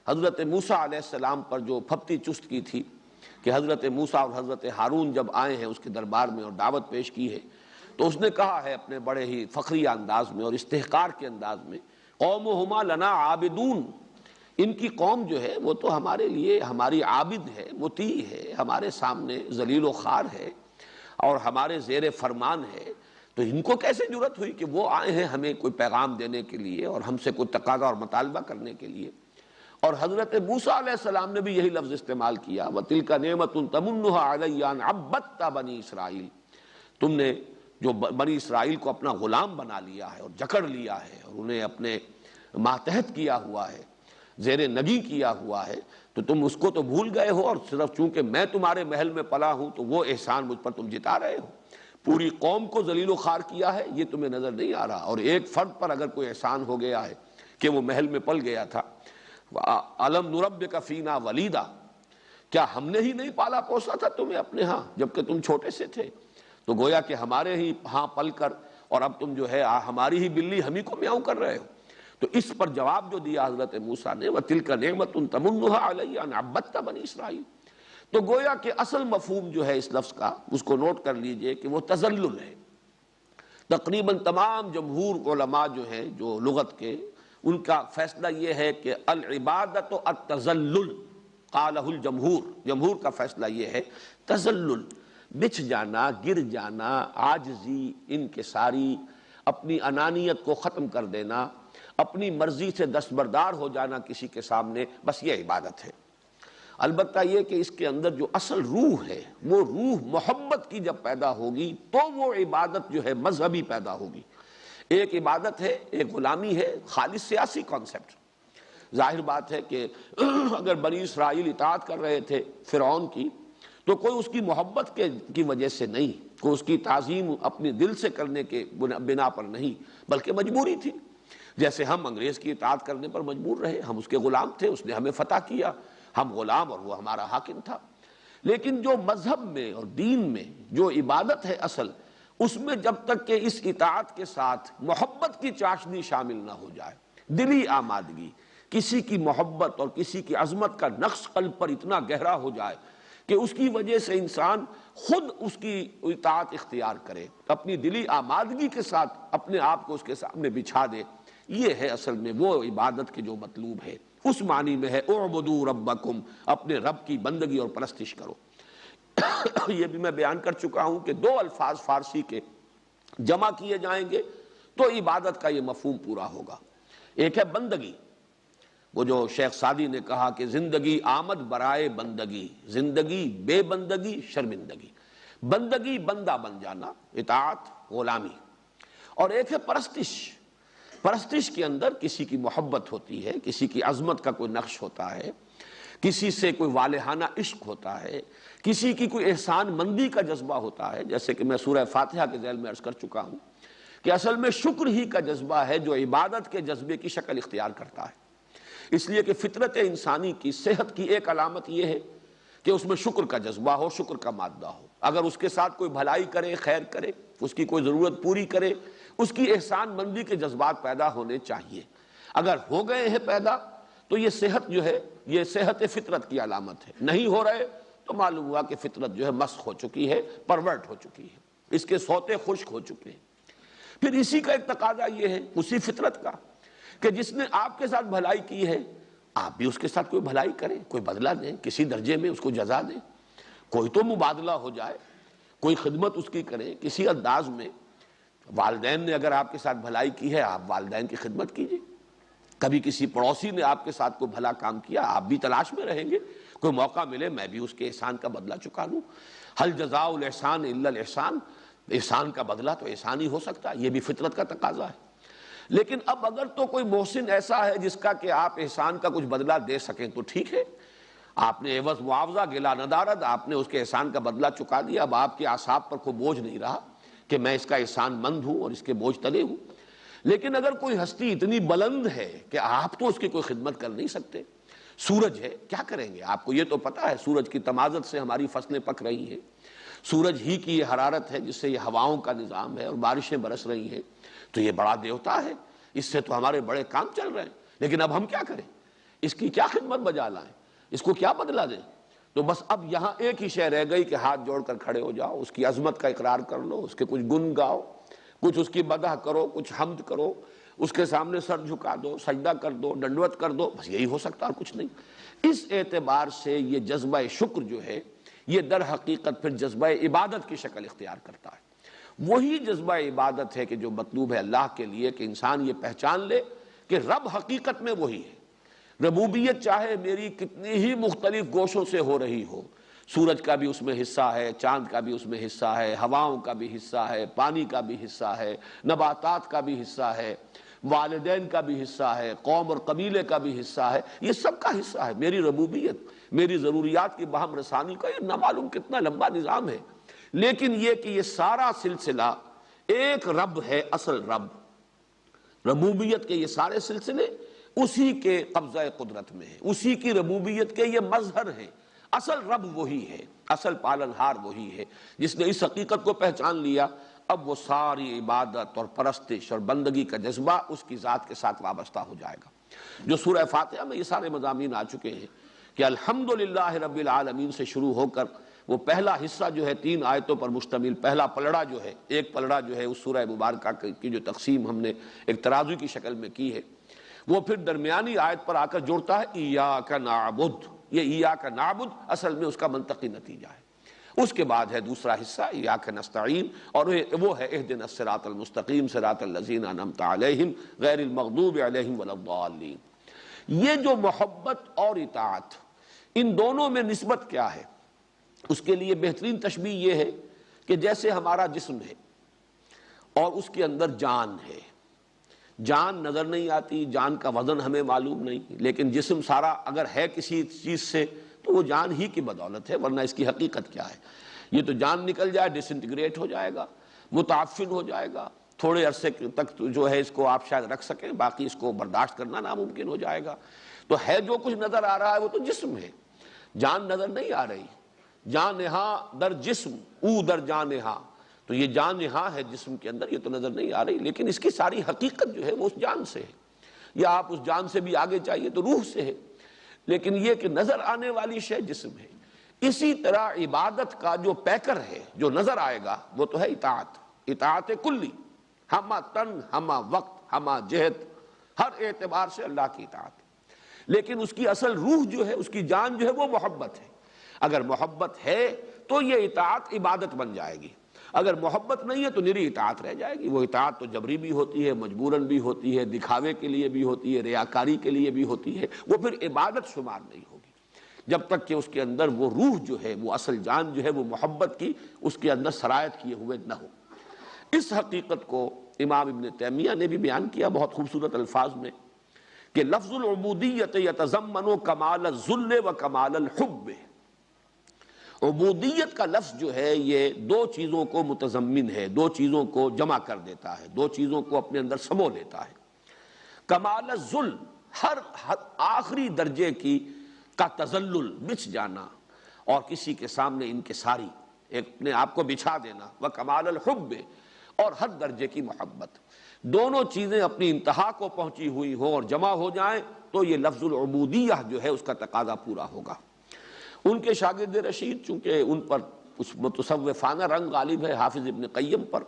Speaker 1: حضرت موسیٰ علیہ السلام پر جو پھپتی چست کی تھی کہ حضرت موسیٰ اور حضرت ہارون جب آئے ہیں اس کے دربار میں اور دعوت پیش کی ہے، تو اس نے کہا ہے اپنے بڑے ہی فخری انداز میں اور استحقار کے انداز میں، قومہما لنا عابدون، ان کی قوم جو ہے وہ تو ہمارے لیے ہماری عابد ہے، مطیع ہے، ہمارے سامنے ذلیل و خوار ہے اور ہمارے زیر فرمان ہے، تو ان کو کیسے جرأت ہوئی کہ وہ آئے ہیں ہمیں کوئی پیغام دینے کے لیے اور ہم سے کوئی تقاضا اور مطالبہ کرنے کے لیے۔ اور حضرت موسیٰ علیہ السلام نے بھی یہی لفظ استعمال کیا، وَتِلْكَ نِعْمَةٌ تَمُنُّهَا عَلَيَّ أَنْ عَبَّدْتَ بَنِي اسرائیل، تم نے جو بنی اسرائیل کو اپنا غلام بنا لیا ہے اور جکڑ لیا ہے اور انہیں اپنے ماتحت کیا ہوا ہے، زیر نگی کیا ہوا ہے، تو تم اس کو تو بھول گئے ہو، اور صرف چونکہ میں تمہارے محل میں پلا ہوں تو وہ احسان مجھ پر تم جتا رہے ہو۔ پوری قوم کو ذلیل و خوار کیا ہے یہ تمہیں نظر نہیں آ رہا، اور ایک فرد پر اگر کوئی احسان ہو گیا ہے کہ وہ محل میں پل گیا تھا، أَلَمْ نُرَبِّكَ فِينَا وَلِيدًا، کیا ہم نے ہی نہیں پالا پوسا تھا تمہیں اپنے ہاں جبکہ تم چھوٹے سے تھے؟ تو گویا کہ ہمارے ہی ہاں پل کر اور اب تم جو ہے ہماری ہی بلی ہم ہی کو میاؤں کر رہے ہو۔ تو اس پر جواب جو دیا حضرت موسیٰ نے، وَتِلْكَ نِعْمَةٌ تَمُنُّهَا عَلَيَّ أَنْ عَبَّدْتَ بَنِي اسرائیل، تو گویا کہ اصل مفہوم جو ہے اس لفظ کا، اس کو نوٹ کر لیجئے کہ وہ تذلل ہے۔ تقریباً تمام جمہور علماء جو ہیں جو لغت کے، ان کا فیصلہ یہ ہے کہ العبادت التذلل، قالہ الجمہور، جمہور کا فیصلہ یہ ہے تذلل، بچھ جانا، گر جانا، عاجزی، انکساری، اپنی انانیت کو ختم کر دینا، اپنی مرضی سے دستبردار ہو جانا کسی کے سامنے، بس یہ عبادت ہے۔ البتہ یہ کہ اس کے اندر جو اصل روح ہے، وہ روح محبت کی جب پیدا ہوگی تو وہ عبادت جو ہے مذہبی پیدا ہوگی۔ ایک عبادت ہے، ایک غلامی ہے، خالص سیاسی کانسیپٹ۔ ظاہر بات ہے کہ اگر بنی اسرائیل اطاعت کر رہے تھے فرعون کی، تو کوئی اس کی محبت کی وجہ سے نہیں، کوئی اس کی تعظیم اپنے دل سے کرنے کے بنا پر نہیں، بلکہ مجبوری تھی۔ جیسے ہم انگریز کی اطاعت کرنے پر مجبور رہے، ہم اس کے غلام تھے، اس نے ہمیں فتح کیا، ہم غلام اور وہ ہمارا حاکم تھا۔ لیکن جو مذہب میں اور دین میں جو عبادت ہے اصل، اس میں جب تک کہ اس اطاعت کے ساتھ محبت کی چاشنی شامل نہ ہو جائے، دلی آمادگی، کسی کی محبت اور کسی کی عظمت کا نقش قلب پر اتنا گہرا ہو جائے کہ اس کی وجہ سے انسان خود اس کی اطاعت اختیار کرے، اپنی دلی آمادگی کے ساتھ اپنے آپ کو اس کے سامنے بچھا دے، یہ ہے اصل میں وہ عبادت کے جو مطلوب ہے۔ اس معنی میں ہے اعبدوا ربکم، اپنے رب کی بندگی اور پرستش کرو۔ یہ بھی میں بیان کر چکا ہوں کہ دو الفاظ فارسی کے جمع کیے جائیں گے تو عبادت کا یہ مفہوم پورا ہوگا۔ ایک ہے بندگی، وہ جو شیخ سعدی نے کہا کہ زندگی آمد برائے بندگی، زندگی بے بندگی شرمندگی۔ بندگی بندہ بن جانا، اطاعت، غلامی۔ اور ایک ہے پرستش۔ پرستش کے اندر کسی کی محبت ہوتی ہے، کسی کی عظمت کا کوئی نقش ہوتا ہے، کسی سے کوئی والہانہ عشق ہوتا ہے، کسی کی کوئی احسان مندی کا جذبہ ہوتا ہے، جیسے کہ میں سورہ فاتحہ کے ذیل میں عرض کر چکا ہوں کہ اصل میں شکر ہی کا جذبہ ہے جو عبادت کے جذبے کی شکل اختیار کرتا ہے۔ اس لیے کہ فطرت انسانی کی صحت کی ایک علامت یہ ہے کہ اس میں شکر کا جذبہ ہو، شکر کا مادہ ہو۔ اگر اس کے ساتھ کوئی بھلائی کرے، خیر کرے، اس کی کوئی ضرورت پوری کرے، اس کی احسان مندی کے جذبات پیدا ہونے چاہیے۔ اگر ہو گئے ہیں پیدا تو یہ صحت جو ہے یہ صحت فطرت کی علامت ہے، نہیں ہو رہے تو معلوم ہوا کہ فطرت جو ہے مسخ ہو چکی ہے، پرورٹ ہو چکی ہے، اس کے سوتے خشک ہو چکے ہیں۔ پھر اسی کا ایک تقاضا یہ ہے، اسی فطرت کا، کہ جس نے آپ کے ساتھ بھلائی کی ہے آپ بھی اس کے ساتھ کوئی بھلائی کریں، کوئی بدلہ دیں، کسی درجے میں اس کو جزا دیں، کوئی تو مبادلہ ہو جائے، کوئی خدمت اس کی کریں کسی انداز میں۔ والدین نے اگر آپ کے ساتھ بھلائی کی ہے آپ والدین کی خدمت کیجیے۔ کبھی کسی پڑوسی نے آپ کے ساتھ کوئی بھلا کام کیا، آپ بھی تلاش میں رہیں گے، کوئی موقع ملے میں بھی اس کے احسان کا بدلہ چکا لوں۔ ہل جزاء الاحسان الا الاحسان، احسان کا بدلہ تو احسان ہی ہو سکتا ہے، یہ بھی فطرت کا تقاضا ہے۔ لیکن اب اگر تو کوئی محسن ایسا ہے جس کا کہ آپ احسان کا کچھ بدلہ دے سکیں تو ٹھیک ہے، آپ نے عوض معاوضہ گلا ندارد، آپ نے اس کے احسان کا بدلہ چکا دیا، اب آپ کے اعصاب پر کوئی بوجھ نہیں رہا کہ میں اس کا احسان مند ہوں اور اس کے بوجھ تلے ہوں۔ لیکن اگر کوئی ہستی اتنی بلند ہے کہ آپ تو اس کی کوئی خدمت کر نہیں سکتے، سورج ہے، کیا کریں گے؟ آپ کو یہ تو پتا ہے سورج کی تمازت سے ہماری فصلیں پک رہی ہیں، سورج ہی کی یہ حرارت ہے جس سے یہ ہواؤں کا نظام ہے اور بارشیں برس رہی ہیں، تو یہ بڑا دیوتا ہے، اس سے تو ہمارے بڑے کام چل رہے ہیں، لیکن اب ہم کیا کریں؟ اس کی کیا خدمت بجا لائیں؟ اس کو کیا بدلہ دیں؟ تو بس اب یہاں ایک ہی شے رہ گئی کہ ہاتھ جوڑ کر کھڑے ہو جاؤ، اس کی عظمت کا اقرار کر لو، اس کے کچھ گن گاؤ، کچھ اس کی مدح کرو، کچھ حمد کرو، اس کے سامنے سر جھکا دو، سجدہ کر دو، ڈنڈوت کر دو، بس یہی ہو سکتا اور کچھ نہیں۔ اس اعتبار سے یہ جذبہ شکر جو ہے یہ در حقیقت پھر جذبہ عبادت کی شکل اختیار کرتا ہے۔ وہی جذبہ عبادت ہے کہ جو مطلوب ہے اللہ کے لیے، کہ انسان یہ پہچان لے کہ رب حقیقت میں وہی ہے۔ ربوبیت چاہے میری کتنی ہی مختلف گوشوں سے ہو رہی ہو، سورج کا بھی اس میں حصہ ہے، چاند کا بھی اس میں حصہ ہے، ہواؤں کا بھی حصہ ہے، پانی کا بھی حصہ ہے، نباتات کا بھی حصہ ہے، والدین کا بھی حصہ ہے، قوم اور قبیلے کا بھی حصہ ہے، یہ سب کا حصہ ہے میری ربوبیت، میری ضروریات کی باہم رسانی کا یہ نہ معلوم کتنا لمبا نظام ہے۔ لیکن یہ کہ یہ سارا سلسلہ ایک رب ہے، اصل رب، ربوبیت کے یہ سارے سلسلے اسی کے قبضہ قدرت میں ہے، اسی کی ربوبیت کے یہ مظہر ہیں۔ اصل رب وہی ہے، اصل پالنہار وہی ہے۔ جس نے اس حقیقت کو پہچان لیا، اب وہ ساری عبادت اور پرستش اور بندگی کا جذبہ اس کی ذات کے ساتھ وابستہ ہو جائے گا۔ جو سورہ فاتحہ میں یہ سارے مضامین آ چکے ہیں کہ الحمدللہ رب العالمین سے شروع ہو کر وہ پہلا حصہ جو ہے 3 آیتوں پر مشتمل پہلا پلڑا جو ہے، ایک پلڑا جو ہے اس سورہ مبارکہ کی جو تقسیم ہم نے ایک ترازو کی شکل میں کی ہے، وہ پھر درمیانی آیت پر آ کر جوڑتا ہے ایاک نعبد۔ یہ ایاک نعبد اصل میں اس کا منطقی نتیجہ ہے۔ اس کے بعد ہے دوسرا حصہ ایاک نستعین، اور وہ ہے اہدنا الصراط المستقیم صراط الذین انعمت علیہم غیر المغضوب علیہم ولا الضالین۔ یہ جو محبت اور اطاعت، ان دونوں میں نسبت کیا ہے؟ اس کے لیے بہترین تشبیہ یہ ہے کہ جیسے ہمارا جسم ہے اور اس کے اندر جان ہے۔ جان نظر نہیں آتی، جان کا وزن ہمیں معلوم نہیں، لیکن جسم سارا اگر ہے کسی چیز سے تو وہ جان ہی کی بدولت ہے، ورنہ اس کی حقیقت کیا ہے؟ یہ تو جان نکل جائے ڈس انٹیگریٹ ہو جائے گا، متعفن ہو جائے گا، تھوڑے عرصے تک جو ہے اس کو آپ شاید رکھ سکیں، باقی اس کو برداشت کرنا ناممکن ہو جائے گا۔ تو ہے جو کچھ نظر آ رہا ہے وہ تو جسم ہے، جان نظر نہیں آ رہی۔ جان نہاں در جسم او در جان نہاں، تو یہ جان نہاں ہے جسم کے اندر، یہ تو نظر نہیں آ رہی، لیکن اس کی ساری حقیقت جو ہے وہ اس جان سے ہے، یا آپ اس جان سے بھی آگے چاہیے تو روح سے ہے، لیکن یہ کہ نظر آنے والی شے جسم ہے۔ اسی طرح عبادت کا جو پیکر ہے جو نظر آئے گا وہ تو ہے اطاعت، اطاعت کلی، ہمہ تن ہمہ وقت ہمہ جہت، ہر اعتبار سے اللہ کی اطاعت، لیکن اس کی اصل روح جو ہے، اس کی جان جو ہے وہ محبت ہے۔ اگر محبت ہے تو یہ اطاعت عبادت بن جائے گی، اگر محبت نہیں ہے تو نری اطاعت رہ جائے گی۔ وہ اطاعت تو جبری بھی ہوتی ہے، مجبوراً بھی ہوتی ہے، دکھاوے کے لیے بھی ہوتی ہے، ریاکاری کے لیے بھی ہوتی ہے، وہ پھر عبادت شمار نہیں ہوگی جب تک کہ اس کے اندر وہ روح جو ہے، وہ اصل جان جو ہے وہ محبت کی اس کے اندر سرایت کیے ہوئے نہ ہو۔ اس حقیقت کو امام ابن تیمیہ نے بھی بیان کیا بہت خوبصورت الفاظ میں کہ لفظ العبودیت یتضمن کمال الذل و کمال الحب۔ عبودیت کا لفظ جو ہے یہ 2 چیزوں کو متضمن ہے، 2 چیزوں کو جمع کر دیتا ہے، 2 چیزوں کو اپنے اندر سمو لیتا ہے۔ کمال الذل، ہر آخری درجے کا تذلل، بچ جانا اور کسی کے سامنے انکساری، اپنے آپ کو بچھا دینا، وہ کمال الحب، اور ہر درجے کی محبت، دونوں چیزیں اپنی انتہا کو پہنچی ہوئی ہوں اور جمع ہو جائیں تو یہ لفظ العبودیہ جو ہے اس کا تقاضا پورا ہوگا۔ ان کے شاگرد رشید چونکہ ان پر اس متصوفانہ رنگ غالب ہے حافظ ابن قیم پر،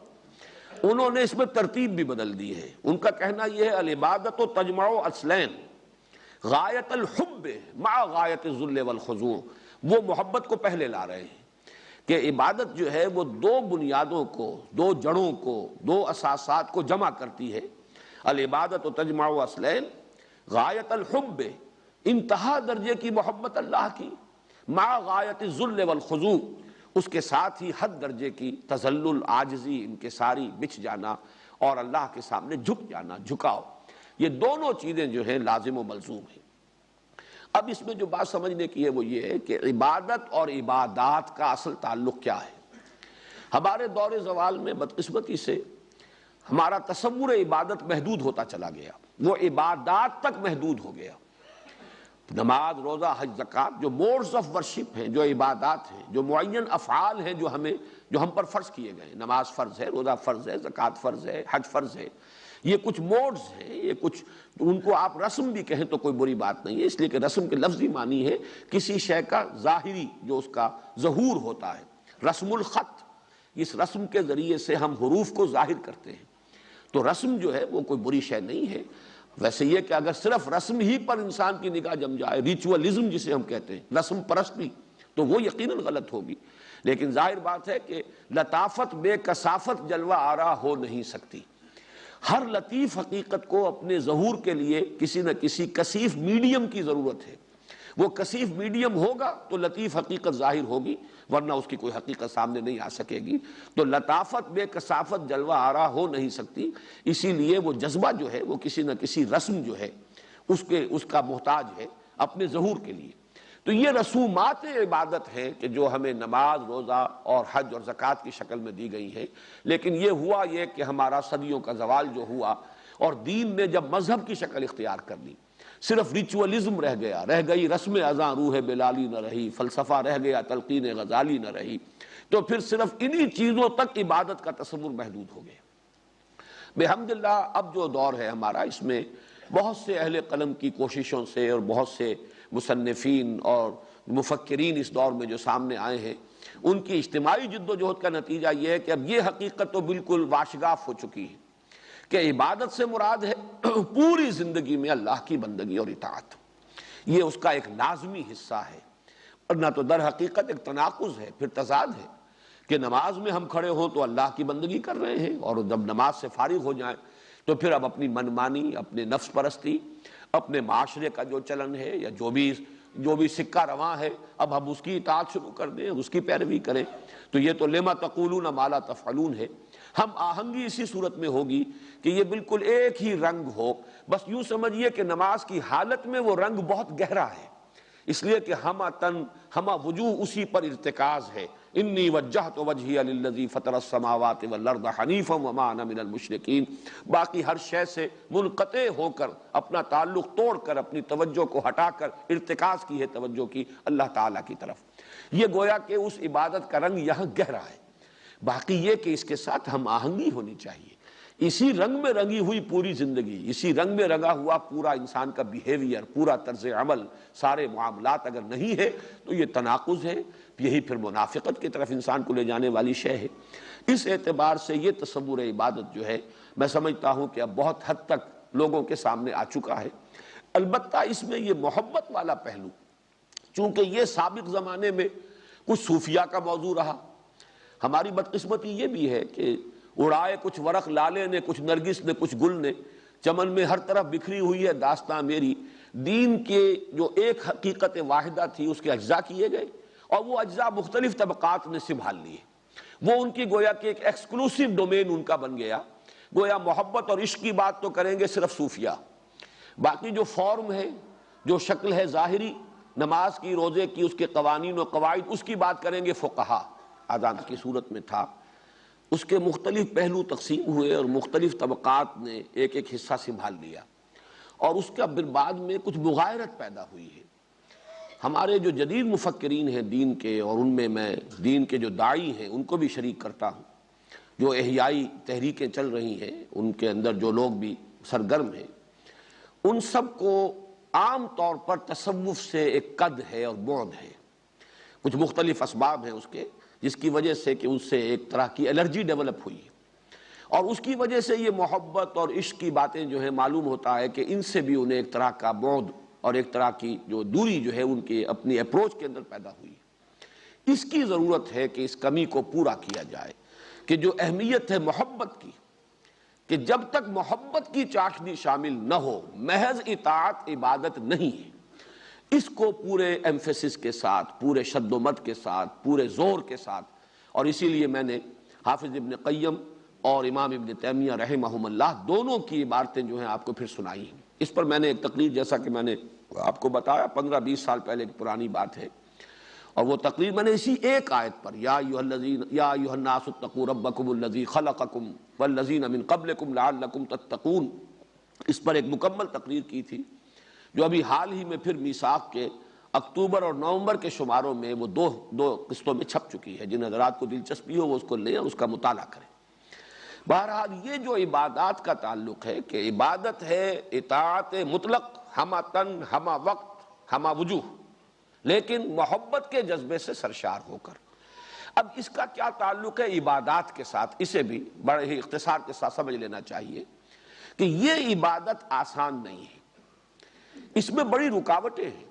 Speaker 1: انہوں نے اس میں ترتیب بھی بدل دی ہے۔ ان کا کہنا یہ ہے العبادت تجمع اصلین غایت الحب مع غایت الذل والخضوع، وہ محبت کو پہلے لا رہے ہیں کہ عبادت جو ہے وہ 2 بنیادوں کو، 2 جڑوں کو، 2 اساسات کو جمع کرتی ہے۔ العبادت تجمع اصلین غایت الحب، انتہا درجے کی محبت اللہ کی، مع غایت الذل والخضوع، اس کے ساتھ ہی حد درجے کی تذلل، عاجزی، انکساری، بچھ جانا اور اللہ کے سامنے جھک جانا، جھکاؤ، یہ دونوں چیزیں جو ہیں لازم و ملزوم ہیں۔ اب اس میں جو بات سمجھنے کی ہے وہ یہ ہے کہ عبادت اور عبادات کا اصل تعلق کیا ہے۔ ہمارے دور زوال میں بدقسمتی سے ہمارا تصور عبادت محدود ہوتا چلا گیا، وہ عبادات تک محدود ہو گیا۔ نماز، روزہ، حج، زکوٰۃ جو موڈز آف ورشپ ہیں، جو عبادات ہیں، جو معین افعال ہیں جو ہم پر فرض کیے گئے، نماز فرض ہے، روزہ فرض ہے، زکوٰۃ فرض ہے، حج فرض ہے، یہ کچھ موڈز ہیں، یہ کچھ ان کو آپ رسم بھی کہیں تو کوئی بری بات نہیں ہے، اس لیے کہ رسم کے لفظی معنی ہے کسی شے کا ظاہری جو اس کا ظہور ہوتا ہے۔ رسم الخط، اس رسم کے ذریعے سے ہم حروف کو ظاہر کرتے ہیں، تو رسم جو ہے وہ کوئی بری شے نہیں ہے۔ ویسے یہ کہ اگر صرف رسم ہی پر انسان کی نگاہ جم جائے، ریچولزم جسے ہم کہتے ہیں، رسم پرستی، تو وہ یقیناً غلط ہوگی، لیکن ظاہر بات ہے کہ لطافت بے کثافت جلوہ آرا ہو نہیں سکتی۔ ہر لطیف حقیقت کو اپنے ظہور کے لیے کسی نہ کسی کثیف میڈیم کی ضرورت ہے، وہ کثیف میڈیم ہوگا تو لطیف حقیقت ظاہر ہوگی، ورنہ اس کی کوئی حقیقت سامنے نہیں آ سکے گی۔ تو لطافت بے کثافت جلوہ آرا ہو نہیں سکتی، اسی لیے وہ جذبہ جو ہے وہ کسی نہ کسی رسم جو ہے اس کا محتاج ہے اپنے ظہور کے لیے۔ تو یہ رسومات عبادت ہیں کہ جو ہمیں نماز، روزہ اور حج اور زکوٰۃ کی شکل میں دی گئی ہیں، لیکن یہ ہوا یہ کہ ہمارا صدیوں کا زوال جو ہوا اور دین نے جب مذہب کی شکل اختیار کر لی، صرف ریچولزم رہ گیا، رہ گئی رسم اذاں روح بلالی نہ رہی، فلسفہ رہ گیا تلقین غزالی نہ رہی، تو پھر صرف انہی چیزوں تک عبادت کا تصور محدود ہو گیا۔ بحمداللہ اب جو دور ہے ہمارا، اس میں بہت سے اہل قلم کی کوششوں سے اور بہت سے مصنفین اور مفکرین اس دور میں جو سامنے آئے ہیں، ان کی اجتماعی جد و جہد کا نتیجہ یہ ہے کہ اب یہ حقیقت تو بالکل واشگاف ہو چکی ہے کہ عبادت سے مراد ہے پوری زندگی میں اللہ کی بندگی اور اطاعت، یہ اس کا ایک لازمی حصہ ہے، ورنہ تو در حقیقت ایک تناقض ہے، پھر تضاد ہے کہ نماز میں ہم کھڑے ہوں تو اللہ کی بندگی کر رہے ہیں، اور جب نماز سے فارغ ہو جائیں تو پھر اب اپنی منمانی، اپنے نفس پرستی، اپنے معاشرے کا جو چلن ہے یا جو بھی سکہ رواں ہے، اب ہم اس کی اطاعت شروع کر دیں، اس کی پیروی کریں، تو یہ تو لما تقولون ما لا تفعلون ہے۔ ہم آہنگی اسی صورت میں ہوگی کہ یہ بالکل ایک ہی رنگ ہو، بس یوں سمجھیے کہ نماز کی حالت میں وہ رنگ بہت گہرا ہے، اس لیے کہ ہمہ تن ہمہ وجوہ اسی پر ارتکاز ہے۔ انی وجہت وجہی للذی فطر السماوات والارض حنیفا وما انا من المشرکین، باقی ہر شے سے منقطع ہو کر، اپنا تعلق توڑ کر، اپنی توجہ کو ہٹا کر ارتکاز کی ہے توجہ کی اللہ تعالیٰ کی طرف۔ یہ گویا کہ اس عبادت کا رنگ یہاں گہرا ہے، باقی یہ کہ اس کے ساتھ ہم آہنگی ہونی چاہیے۔ اسی رنگ میں رنگی ہوئی پوری زندگی، اسی رنگ میں رنگا ہوا پورا انسان کا بیہیویئر، پورا طرز عمل، سارے معاملات اگر نہیں ہے تو یہ تناقض ہے، یہی پھر منافقت کی طرف انسان کو لے جانے والی شے ہے۔ اس اعتبار سے یہ تصور عبادت جو ہے میں سمجھتا ہوں کہ اب بہت حد تک لوگوں کے سامنے آ چکا ہے۔ البتہ اس میں یہ محبت والا پہلو، چونکہ یہ سابق زمانے میں کچھ صوفیہ کا موضوع رہا، ہماری بدقسمتی یہ بھی ہے کہ اڑائے کچھ ورق لالے نے، کچھ نرگس نے، کچھ گل نے، چمن میں ہر طرف بکھری ہوئی ہے داستاں میری، دین کے جو ایک حقیقت واحدہ تھی اس کے اجزاء کیے گئے، اور وہ اجزاء مختلف طبقات نے سنبھال لیے، وہ ان کی گویا کہ ایک ایکسکلوسیو ڈومین ان کا بن گیا، گویا محبت اور عشق کی بات تو کریں گے صرف صوفیہ، باقی جو فارم ہے، جو شکل ہے ظاہری، نماز کی، روزے کی، اس کے قوانین و قواعد، اس کی بات کریں گے فقہا۔ آذان کی صورت میں تھا، اس کے مختلف پہلو تقسیم ہوئے اور مختلف طبقات نے ایک ایک حصہ سنبھال لیا، اور اس کا بعد میں کچھ مغایرت پیدا ہوئی ہے۔ ہمارے جو جدید مفکرین ہیں دین کے، اور ان میں دین کے جو داعی ہیں ان کو بھی شریک کرتا ہوں، جو احیائی تحریکیں چل رہی ہیں ان کے اندر جو لوگ بھی سرگرم ہیں، ان سب کو عام طور پر تصوف سے ایک قد ہے اور بعد ہے، کچھ مختلف اسباب ہیں اس کے، جس کی وجہ سے کہ اس سے ایک طرح کی الرجی ڈیولپ ہوئی ہے، اور اس کی وجہ سے یہ محبت اور عشق کی باتیں جو ہیں معلوم ہوتا ہے کہ ان سے بھی انہیں ایک طرح کا بعد اور ایک طرح کی جو دوری جو ہے ان کی اپنی اپروچ کے اندر پیدا ہوئی ہے۔ اس کی ضرورت ہے کہ اس کمی کو پورا کیا جائے، کہ جو اہمیت ہے محبت کی، کہ جب تک محبت کی چاشنی شامل نہ ہو محض اطاعت عبادت نہیں ہے، اس کو پورے ایمفیسس کے ساتھ، پورے شد و مد کے ساتھ، پورے زور کے ساتھ، اور اسی لیے میں نے حافظ ابن قیم اور امام ابن تیمیہ رحمہم اللہ دونوں کی عبارتیں جو ہیں آپ کو پھر سنائی ہیں۔ اس پر میں نے ایک تقریر، جیسا کہ میں نے آپ کو بتایا 15-20 سال پہلے ایک پرانی بات ہے، اور وہ تقریر میں نے اسی ایک آیت پر یا ایھا الناس اتقوا ربکم الذی خلقکم والذین من قبلکم لعلکم تتقون، اس پر ایک مکمل تقریر کی تھی، جو ابھی حال ہی میں پھر میثاق کے اکتوبر اور نومبر کے شماروں میں وہ دو قسطوں میں چھپ چکی ہے، جن حضرات کو دلچسپی ہو وہ اس کو لیں اور اس کا مطالعہ کریں۔ بہرحال یہ جو عبادات کا تعلق ہے کہ عبادت ہے اطاعت مطلق، ہمہ تن، ہمہ وقت، ہمہ وجوہ، لیکن محبت کے جذبے سے سرشار ہو کر۔ اب اس کا کیا تعلق ہے عبادات کے ساتھ، اسے بھی بڑے ہی اختصار کے ساتھ سمجھ لینا چاہیے کہ یہ عبادت آسان نہیں ہے، اس میں بڑی رکاوٹیں ہیں۔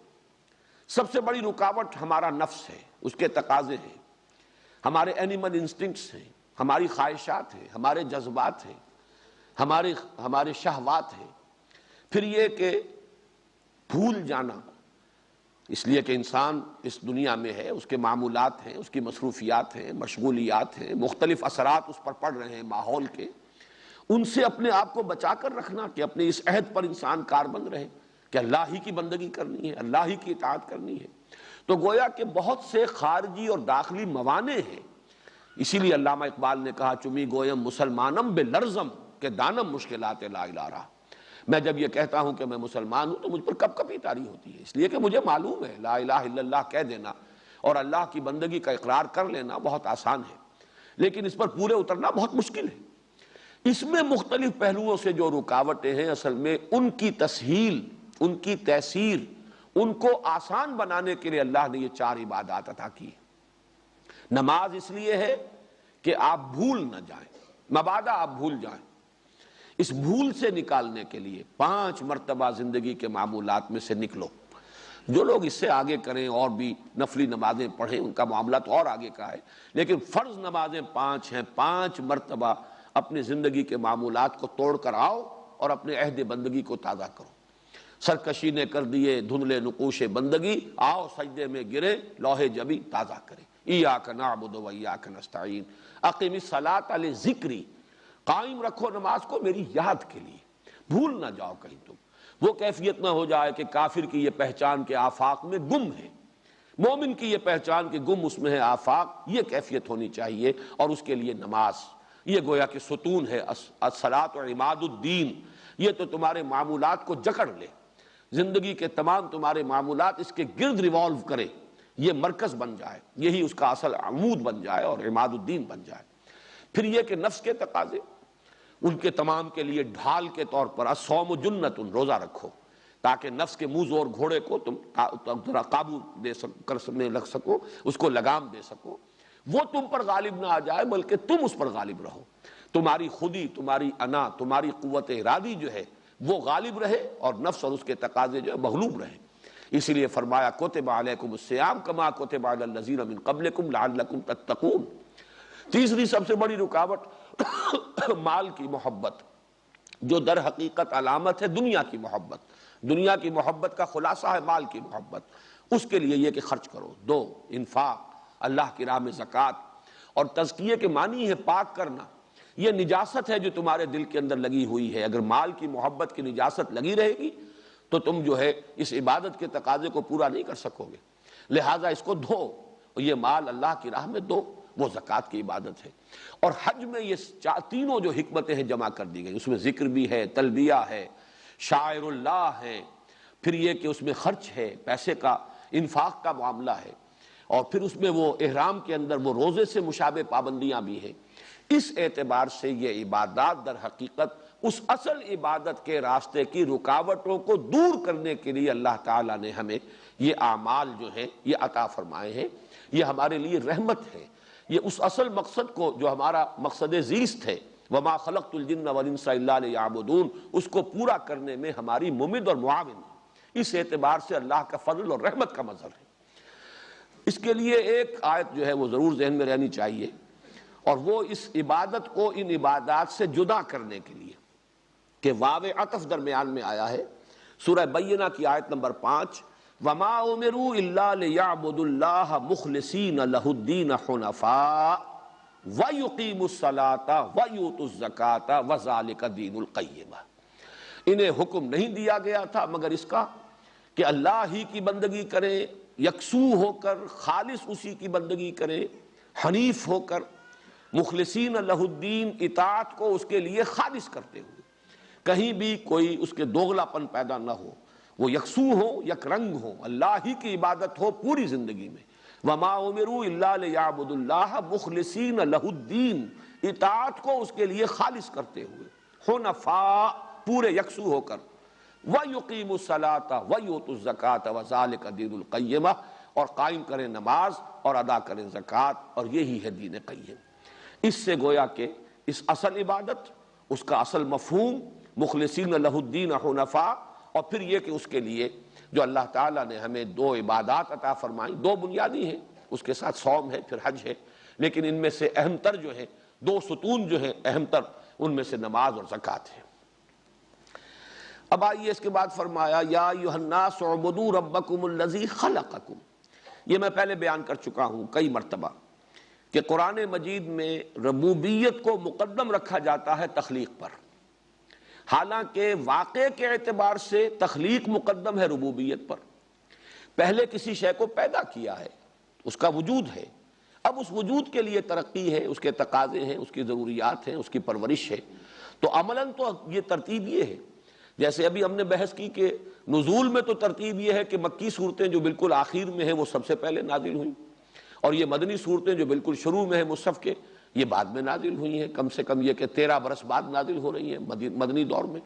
Speaker 1: سب سے بڑی رکاوٹ ہمارا نفس ہے، اس کے تقاضے ہیں، ہمارے اینیمل انسٹنکٹس ہیں، ہماری خواہشات ہیں، ہمارے جذبات ہیں، ہمارے شہوات ہیں۔ پھر یہ کہ بھول جانا، اس لیے کہ انسان اس دنیا میں ہے، اس کے معمولات ہیں، اس کی مصروفیات ہیں، مشغولیات ہیں، مختلف اثرات اس پر پڑ رہے ہیں ماحول کے، ان سے اپنے آپ کو بچا کر رکھنا کہ اپنے اس عہد پر انسان کاربند رہے کہ اللہ ہی کی بندگی کرنی ہے، اللہ ہی کی اطاعت کرنی ہے۔ تو گویا کہ بہت سے خارجی اور داخلی موانع ہیں، اسی لیے علامہ اقبال نے کہا چمی گویم مسلمانم بے لرزم کہ دانم مشکلات لا الہ رہا۔ میں جب یہ کہتا ہوں کہ میں مسلمان ہوں تو مجھ پر کب کبھی طاری ہوتی ہے، اس لیے کہ مجھے معلوم ہے لا الہ الا اللہ کہہ دینا اور اللہ کی بندگی کا اقرار کر لینا بہت آسان ہے، لیکن اس پر پورے اترنا بہت مشکل ہے۔ اس میں مختلف پہلوؤں سے جو رکاوٹیں ہیں، اصل میں ان کی تسہیل، ان کی تیسیر، ان کو آسان بنانے کے لیے اللہ نے یہ 4 عبادات عطا کی. نماز اس لیے ہے کہ آپ بھول نہ جائیں، مبادا آپ بھول جائیں. اس بھول سے نکالنے کے لیے 5 مرتبہ زندگی کے معمولات میں سے نکلو. جو لوگ اس سے آگے کریں اور بھی نفلی نمازیں پڑھیں ان کا معاملہ تو اور آگے کا ہے، لیکن فرض نمازیں 5 ہیں. 5 مرتبہ اپنی زندگی کے معمولات کو توڑ کر آؤ اور اپنے عہد بندگی کو تازہ کرو. سرکشی نے کر دیے دھندلے نقوش بندگی، آؤ سجدے میں گرے لوح جبی تازہ کریں. ایاک نعبد و ایاک نستعین اقم الصلاۃ لذکری، قائم رکھو نماز کو میری یاد کے لیے. بھول نہ جاؤ کہیں تم، وہ کیفیت نہ ہو جائے کہ کافر کی یہ پہچان کے آفاق میں گم ہے، مومن کی یہ پہچان کہ گم اس میں ہے آفاق. یہ کیفیت ہونی چاہیے، اور اس کے لیے نماز یہ گویا کہ ستون ہے. الصلاۃ و عماد الدین، یہ تو تمہارے معمولات کو جکڑ لے، زندگی کے تمام تمہارے معمولات اس کے گرد ریوالو کرے، یہ مرکز بن جائے، یہی اس کا اصل عمود بن جائے اور عماد الدین بن جائے. پھر یہ کہ نفس کے تقاضے ان کے تمام کے لیے ڈھال کے طور پر الصوم جنت، روزہ رکھو تاکہ نفس کے منہ زور گھوڑے کو تم ذرا قابو کرنے لگ سکو، اس کو لگام دے سکو. وہ تم پر غالب نہ آ جائے بلکہ تم اس پر غالب رہو. تمہاری خودی، تمہاری انا، تمہاری قوت ارادی جو ہے وہ غالب رہے، اور نفس اور اس کے تقاضے جو ہے مغلوب رہے. اسی لیے فرمایا کتب علیکم الصیام کما کتب علی الذین من قبلکم لعلکم تتقون. تیسری سب سے بڑی رکاوٹ مال کی محبت، جو در حقیقت علامت ہے دنیا کی محبت. دنیا کی محبت کا خلاصہ ہے مال کی محبت. اس کے لیے یہ کہ خرچ کرو، دو، انفاق، اللہ کی راہ میں زکوٰۃ. اور تزکیے کے معنی ہے پاک کرنا. یہ نجاست ہے جو تمہارے دل کے اندر لگی ہوئی ہے. اگر مال کی محبت کی نجاست لگی رہے گی تو تم جو ہے اس عبادت کے تقاضے کو پورا نہیں کر سکو گے. لہٰذا اس کو دھو، اور یہ مال اللہ کی راہ میں دو، وہ زکوٰۃ کی عبادت ہے. اور حج میں یہ تینوں جو حکمتیں ہیں جمع کر دی گئی. اس میں ذکر بھی ہے، تلبیہ ہے، شاعر اللہ ہے، پھر یہ کہ اس میں خرچ ہے، پیسے کا انفاق کا معاملہ ہے، اور پھر اس میں وہ احرام کے اندر وہ روزے سے مشابہ پابندیاں بھی ہیں. اس اعتبار سے یہ عبادات در حقیقت اس اصل عبادت کے راستے کی رکاوٹوں کو دور کرنے کے لیے اللہ تعالیٰ نے ہمیں یہ اعمال جو ہیں یہ عطا فرمائے ہیں. یہ ہمارے لیے رحمت ہے. یہ اس اصل مقصد کو جو ہمارا مقصد زیست ہے، وما خلقت الجن والانس الا لیعبدون، اس کو پورا کرنے میں ہماری ممد اور معاون ہے. اس اعتبار سے اللہ کا فضل اور رحمت کا مظہر ہے. اس کے لیے ایک آیت جو ہے وہ ضرور ذہن میں رہنی چاہیے، اور وہ اس عبادت کو ان عبادات سے جدا کرنے کے لیے کہ واو عطف درمیان میں آیا ہے. سورہ بینہ کی آیت نمبر 5، وما امروا الا لیعبدوا اللہ مخلصین لہ الدین حنفاء ویقیموا الصلاۃ ویؤتوا الزکاۃ وذلک دین القیمہ. انہیں حکم نہیں دیا گیا تھا مگر اس کا کہ اللہ ہی کی بندگی کریں، یکسو ہو کر خالص اسی کی بندگی کریں، حنیف ہو کر، مخلصین لہ الدین، اطاعت کو اس کے لیے خالص کرتے ہوئے، کہیں بھی کوئی اس کے دوغلا پن پیدا نہ ہو، وہ یکسو ہو، یک رنگ ہو، اللہ ہی کی عبادت ہو پوری زندگی میں. وما امروا الا لیعبدوا اللہ مخلصین لہ الدین، اطاعت کو اس کے لیے خالص کرتے ہوئے، حنفاء، پورے یکسو ہو کر، وَيُقِيمُوا الصَّلَاةَ وَيُؤْتُوا الزَّكَاةَ وَذَلِكَ دِينُ الْقَيِّمَةِ، اور قائم کریں نماز اور ادا کریں زکوٰۃ، اور یہی ہے دین قیم. اس سے گویا کہ اس اصل عبادت، اس کا اصل مفہوم مخلصین لہ الدین حنفاء، اور پھر یہ کہ اس کے لیے جو اللہ تعالیٰ نے ہمیں 2 عبادات عطا فرمائیں، 2 بنیادی ہیں، اس کے ساتھ صوم ہے، پھر حج ہے، لیکن ان میں سے اہم تر جو ہے 2 ستون جو ہیں اہم تر، ان میں سے نماز اور زکوٰۃ ہے. اب آئیے اس کے بعد فرمایا یا ایھا الناس اعبدوا ربکم الذی خلقکم. یہ میں پہلے بیان کر چکا ہوں کئی مرتبہ کہ قرآن مجید میں ربوبیت کو مقدم رکھا جاتا ہے تخلیق پر، حالانکہ واقع کے اعتبار سے تخلیق مقدم ہے ربوبیت پر. پہلے کسی شے کو پیدا کیا ہے، اس کا وجود ہے، اب اس وجود کے لیے ترقی ہے، اس کے تقاضے ہیں، اس کی ضروریات ہیں، اس کی پرورش ہے. تو عملاً تو یہ ترتیب یہ ہے، جیسے ابھی ہم نے بحث کی کہ نزول میں تو ترتیب یہ ہے کہ مکی صورتیں جو بالکل آخر میں ہیں وہ سب سے پہلے نازل ہوئیں، اور یہ مدنی صورتیں جو بالکل شروع میں ہیں مصحف کے یہ بعد میں نازل ہوئی ہیں، کم سے کم یہ کہ 13 برس بعد نازل ہو رہی ہیں مدنی دور میں.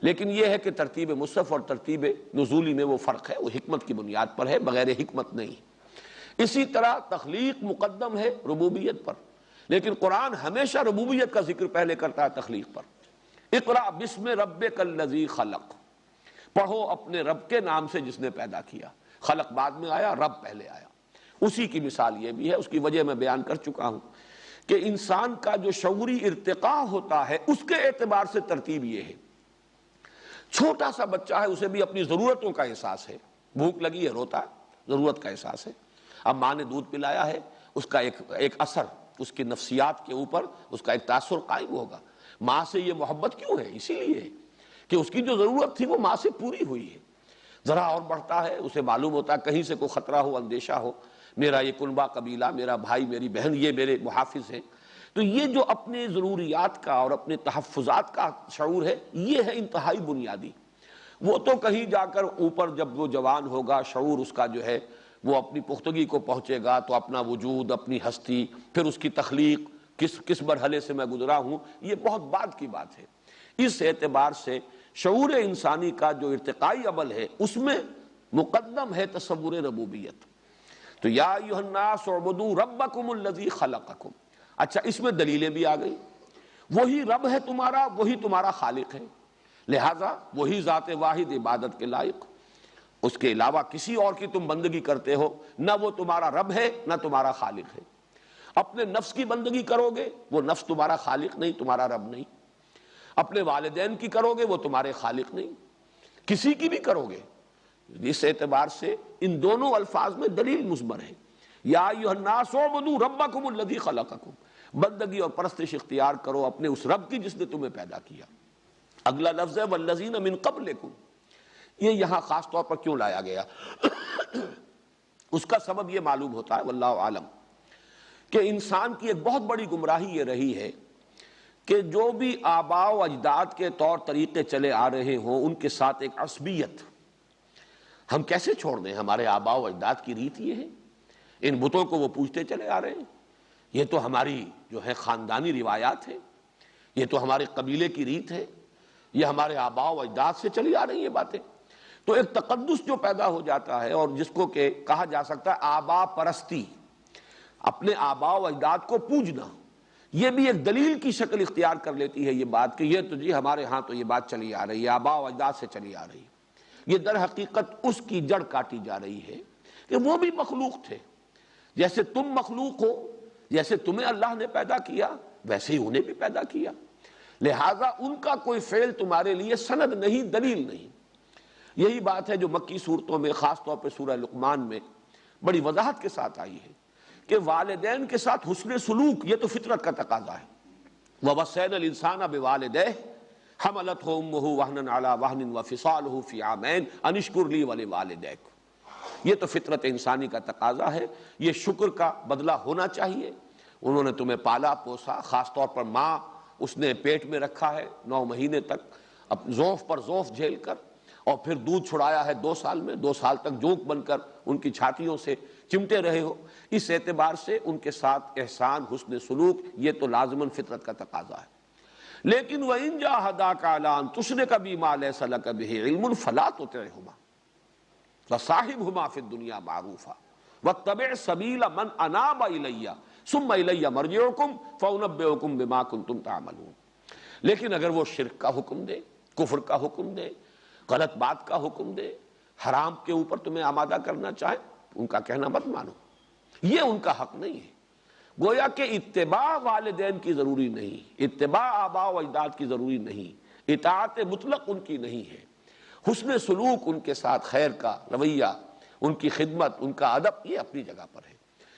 Speaker 1: لیکن یہ ہے کہ ترتیب مصحف اور ترتیب نزولی میں وہ فرق ہے، وہ حکمت کی بنیاد پر ہے، بغیر حکمت نہیں۔ اسی طرح تخلیق مقدم ہے ربوبیت پر، لیکن قرآن ہمیشہ ربوبیت کا ذکر پہلے کرتا ہے تخلیق پر۔ اقرأ بسم ربک الذی خلق، پڑھو اپنے رب کے نام سے جس نے پیدا کیا۔ خلق بعد میں آیا، رب پہلے آیا۔ اسی کی مثال یہ بھی ہے، اس کی وجہ میں بیان کر چکا ہوں کہ انسان کا جو شعوری ارتقاء ہوتا ہے اس کے اعتبار سے ترتیب یہ ہے۔ چھوٹا سا بچہ ہے، اسے بھی اپنی ضرورتوں کا احساس ہے، بھوک لگی ہے روتا ہے، ضرورت کا احساس ہے۔ اب ماں نے دودھ پلایا ہے، اس کا ایک اثر اس کی نفسیات کے اوپر، اس کا ایک تاثر قائم ہوگا۔ ماں سے یہ محبت کیوں ہے؟ اسی لیے کہ اس کی جو ضرورت تھی وہ ماں سے پوری ہوئی ہے۔ ذرا اور بڑھتا ہے، اسے معلوم ہوتا ہے کہیں سے کوئی خطرہ ہو، اندیشہ ہو، میرا یہ کنبہ قبیلہ، میرا بھائی میری بہن یہ میرے محافظ ہیں۔ تو یہ جو اپنے ضروریات کا اور اپنے تحفظات کا شعور ہے، یہ ہے انتہائی بنیادی۔ وہ تو کہیں جا کر اوپر جب وہ جوان ہوگا، شعور اس کا جو ہے وہ اپنی پختگی کو پہنچے گا، تو اپنا وجود، اپنی ہستی، پھر اس کی تخلیق، کس مرحلے سے میں گزرا ہوں، یہ بہت بعد کی بات ہے۔ اس اعتبار سے شعور انسانی کا جو ارتقائی عمل ہے اس میں مقدم ہے تصور ربوبیت۔ تو یا ایھا الناس اعبدوا ربکم الذی خلقکم۔ اچھا، اس میں دلیلیں بھی آ گئی، وہی رب ہے تمہارا، وہی تمہارا خالق ہے، لہذا وہی ذات واحد عبادت کے لائق، اس کے علاوہ کسی اور کی تم بندگی کرتے ہو، نہ وہ تمہارا رب ہے نہ تمہارا خالق ہے۔ اپنے نفس کی بندگی کرو گے، وہ نفس تمہارا خالق نہیں، تمہارا رب نہیں۔ اپنے والدین کی کرو گے، وہ تمہارے خالق نہیں، کسی کی بھی کرو گے۔ اس اعتبار سے ان دونوں الفاظ میں دلیل مضمر ہے۔ یا ایھا الناس اعبدوا ربکم الذی خلقکم، بندگی اور پرستش اختیار کرو اپنے اس رب کی جس نے تمہیں پیدا کیا۔ اگلا لفظ ہے والذین من قبلکم، یہ یہاں خاص طور پر کیوں لایا گیا؟ اس کا سبب یہ معلوم ہوتا ہے واللہ عالم کہ انسان کی ایک بہت بڑی گمراہی یہ رہی ہے کہ جو بھی آباء و اجداد کے طور طریقے چلے آ رہے ہوں ان کے ساتھ ایک عصبیت ہم کیسے چھوڑ دیں؟ ہمارے آباء و اجداد کی ریت یہ ہے، ان بتوں کو وہ پوجتے چلے آ رہے ہیں، یہ تو ہماری جو ہے خاندانی روایات ہے، یہ تو ہمارے قبیلے کی ریت ہے، یہ ہمارے آباء و اجداد سے چلی آ رہی یہ باتیں۔ تو ایک تقدس جو پیدا ہو جاتا ہے، اور جس کو کہ کہا جا سکتا ہے آباء پرستی، اپنے آباء و اجداد کو پوجنا، یہ بھی ایک دلیل کی شکل اختیار کر لیتی ہے یہ بات کہ یہ تو جی ہمارے ہاں تو یہ بات چلی آ رہی ہے، آباء و اجداد سے چلی آ رہی ہے۔ یہ در حقیقت اس کی جڑ کاٹی جا رہی ہے کہ وہ بھی مخلوق تھے، جیسے تم مخلوق ہو، جیسے تمہیں اللہ نے پیدا کیا ویسے ہی انہیں بھی پیدا کیا، لہٰذا ان کا کوئی فعل تمہارے لیے سند نہیں، دلیل نہیں۔ یہی بات ہے جو مکی صورتوں میں خاص طور پہ سورہ لقمان میں بڑی وضاحت کے ساتھ آئی ہے کہ والدین کے ساتھ حسن سلوک یہ تو فطرت کا تقاضا ہے۔ وَوَصَّيْنَا الْإِنسَانَ بِوَالِدَيْهِ حَمَلَتْهُ أُمُّهُ وَهْنًا عَلَى وَهْنٍ وَفِصَالُهُ فِي عَامَيْنِ أَنِ اشْكُرْ لِي وَلِوَالِدَيْكَ۔ یہ تو فطرت انسانی کا تقاضا ہے، یہ شکر کا بدلہ ہونا چاہیے۔ انہوں نے تمہیں پالا پوسا، خاص طور پر ماں اس نے پیٹ میں رکھا ہے 9 مہینے تک، اب ذوف پر ذوف جھیل کر، اور پھر دودھ چھڑایا ہے 2 سال میں، 2 سال تک جوک بن کر ان کی چھاتیوں سے چمٹے رہے ہو۔ اس اعتبار سے ان کے ساتھ احسان، حسن سلوک یہ تو لازماً فطرت کا تقاضا ہے۔ لیکن وَإِن جَاهَدَاكَ عَلَىٰ أَن تُشْرِكَ بِي مَا لَيْسَ لَكَ بِهِ عِلْمٌ فَلَا تُطِعْهُمَا وَصَاحِبْهُمَا فِي الدُّنْيَا مَعْرُوفًا وَاتَّبِعْ سَبِيلَ مَنْ أَنَابَ إِلَيَّ ثُمَّ إِلَيَّ مَرْجِعُكُمْ فَأُنَبِّئُكُم بِمَا كُنتُمْ تَعْمَلُونَ۔ لیکن اگر وہ شرک کا حکم دے، کفر کا حکم دے، غلط بات کا حکم دے، حرام کے اوپر تمہیں آمادہ کرنا چاہے، ان کا کہنا مت مانو، یہ ان کا حق نہیں ہے۔ گویا کہ اتباع والدین کی ضروری نہیں، اتباع آباء و اجداد کی ضروری نہیں، اطاعت مطلق ان کی نہیں ہے، حسن سلوک ان کے ساتھ، خیر کا رویہ، ان کی خدمت، ان کا ادب یہ اپنی جگہ پر ہے،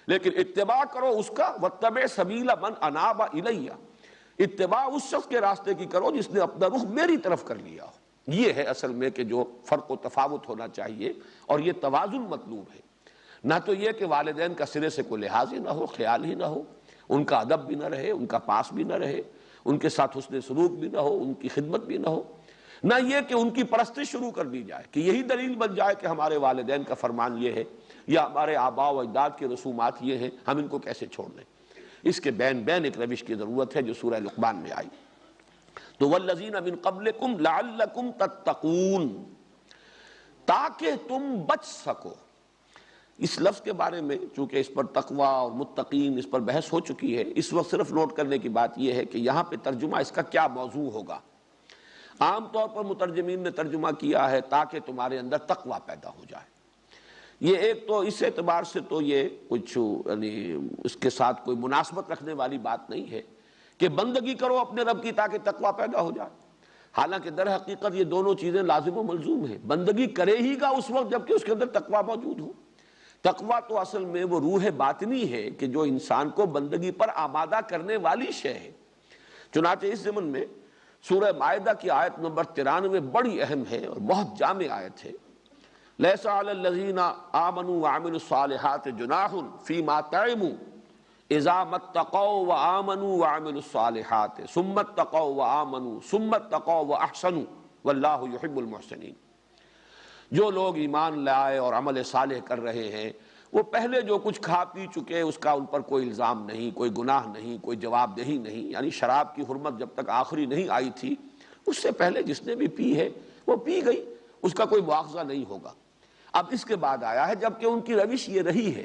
Speaker 1: لیکن اتباع کرو اس کا واتبع سبیل من اناب الیہ، اتباع اس شخص کے راستے کی کرو جس نے اپنا رخ میری طرف کر لیا ہو۔ یہ ہے اصل میں کہ جو فرق و تفاوت ہونا چاہیے، اور یہ توازن مطلوب ہے۔ نہ تو یہ کہ والدین کا سرے سے کوئی لحاظ ہی نہ ہو، خیال ہی نہ ہو، ان کا ادب بھی نہ رہے، ان کا پاس بھی نہ رہے، ان کے ساتھ حسن سلوک بھی نہ ہو، ان کی خدمت بھی نہ ہو، نہ یہ کہ ان کی پرستش شروع کر دی جائے کہ یہی دلیل بن جائے کہ ہمارے والدین کا فرمان یہ ہے یا ہمارے آباء و اجداد کے رسومات یہ ہیں، ہم ان کو کیسے چھوڑ دیں۔ اس کے بین بین ایک روش کی ضرورت ہے جو سورہ لقمان میں آئی۔ تو والذین من قبلکم لعلکم تتقون، تاکہ تم بچ سکو۔ اس لفظ کے بارے میں چونکہ اس پر تقوی اور متقین اس پر بحث ہو چکی ہے، اس وقت صرف نوٹ کرنے کی بات یہ ہے کہ یہاں پہ ترجمہ اس کا کیا موضوع ہوگا۔ عام طور پر مترجمین نے ترجمہ کیا ہے تاکہ تمہارے اندر تقوی پیدا ہو جائے۔ یہ ایک تو اس اعتبار سے تو یہ کچھ یعنی اس کے ساتھ کوئی مناسبت رکھنے والی بات نہیں ہے کہ بندگی کرو اپنے رب کی تاکہ تقوی پیدا ہو جائے، حالانکہ در حقیقت یہ دونوں چیزیں لازم و ملزوم ہیں۔ بندگی کرے ہی گا اس وقت جبکہ اس کے اندر تقوی موجود ہو۔ تقوی تو اصل میں وہ روح باطنی ہے کہ جو انسان کو بندگی پر آمادہ کرنے والی شے ہے۔ چنانچہ اس ضمن میں سورہ مائدہ کی آیت نمبر 93 بڑی اہم ہے اور بہت جامع آیت ہے۔ لیس علی الذین آمنوا وعملوا الصالحات جناح فیما طعموا اذا ما اتقوا وآمنوا وعملوا الصالحات ثم اتقوا وآمنوا ثم اتقوا واحسنوا واللہ یحب المحسنین۔ جو لوگ ایمان لائے اور عمل صالح کر رہے ہیں، وہ پہلے جو کچھ کھا پی چکے اس کا ان پر کوئی الزام نہیں، کوئی گناہ نہیں، کوئی جواب دہی نہیں۔ یعنی شراب کی حرمت جب تک آخری نہیں آئی تھی، اس سے پہلے جس نے بھی پی ہے وہ پی گئی، اس کا کوئی مواخذہ نہیں ہوگا۔ اب اس کے بعد آیا ہے جبکہ ان کی روش یہ رہی ہے،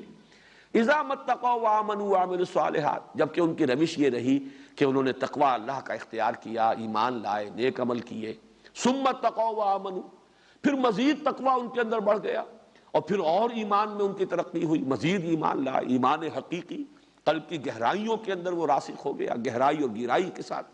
Speaker 1: اذا ما اتقوا وآمنوا وعملوا الصالحات، جبکہ ان کی روش یہ رہی کہ انہوں نے تقوی اللہ کا اختیار کیا، ایمان لائے، نیک عمل کیے، ثم اتقوا وآمنوا، پھر مزید تقوی ان کے اندر بڑھ گیا اور پھر اور ایمان میں ان کی ترقی ہوئی، مزید ایمان لائے، ایمان حقیقی قلب کی گہرائیوں کے اندر وہ راسخ ہو گیا، گہرائی اور گہرائی کے ساتھ۔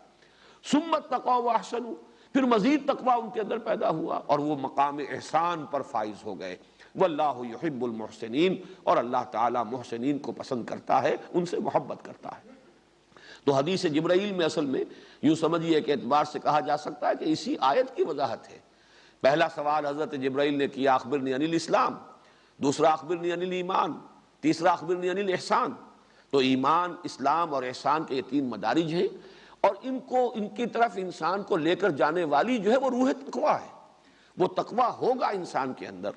Speaker 1: ثم اتقوا واحسنوا، پھر مزید تقوی ان کے اندر پیدا ہوا اور وہ مقام احسان پر فائز ہو گئے۔ واللہ یحب المحسنین، اور اللہ تعالی محسنین کو پسند کرتا ہے، ان سے محبت کرتا ہے۔ تو حدیث جبرائیل میں اصل میں یوں سمجھیے کہ اعتبار سے کہا جا سکتا ہے کہ اسی آیت کی وضاحت ہے۔ پہلا سوال حضرت جبرائیل نے کیا اخبرنی عن الاسلام، دوسرا اخبرنی عن الایمان، تیسرا اخبرنی عن الاحسان۔ تو ایمان، اسلام اور احسان کے یہ تین مدارج ہیں، اور ان کی طرف انسان کو لے کر جانے والی جو ہے وہ روح تقوی ہے۔ وہ تقوی ہوگا انسان کے اندر،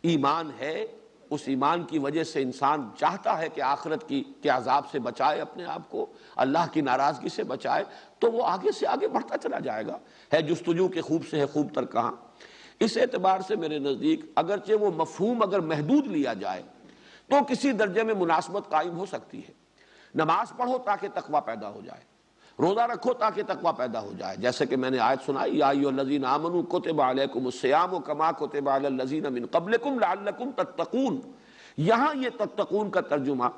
Speaker 1: ایمان ہے، اس ایمان کی وجہ سے انسان چاہتا ہے کہ آخرت کے عذاب سے بچائے اپنے آپ کو، اللہ کی ناراضگی سے بچائے، تو وہ آگے سے آگے بڑھتا چلا جائے گا۔ ہے جستجو کے خوب سے ہے خوب تر کہاں۔ اس اعتبار سے میرے نزدیک اگرچہ وہ مفہوم اگر محدود لیا جائے تو کسی درجے میں مناسبت قائم ہو سکتی ہے۔ نماز پڑھو تاکہ تقوی پیدا ہو جائے، روزہ رکھو تاکہ تقوی پیدا ہو جائے، جیسے کہ میں نے آیت سنائی یا ایھا الذین آمنوا کتب علیکم الصیام کما کتب علی الذین من قبلکم لعلکم تتقون۔ یہاں یہ تتقون کا ترجمہ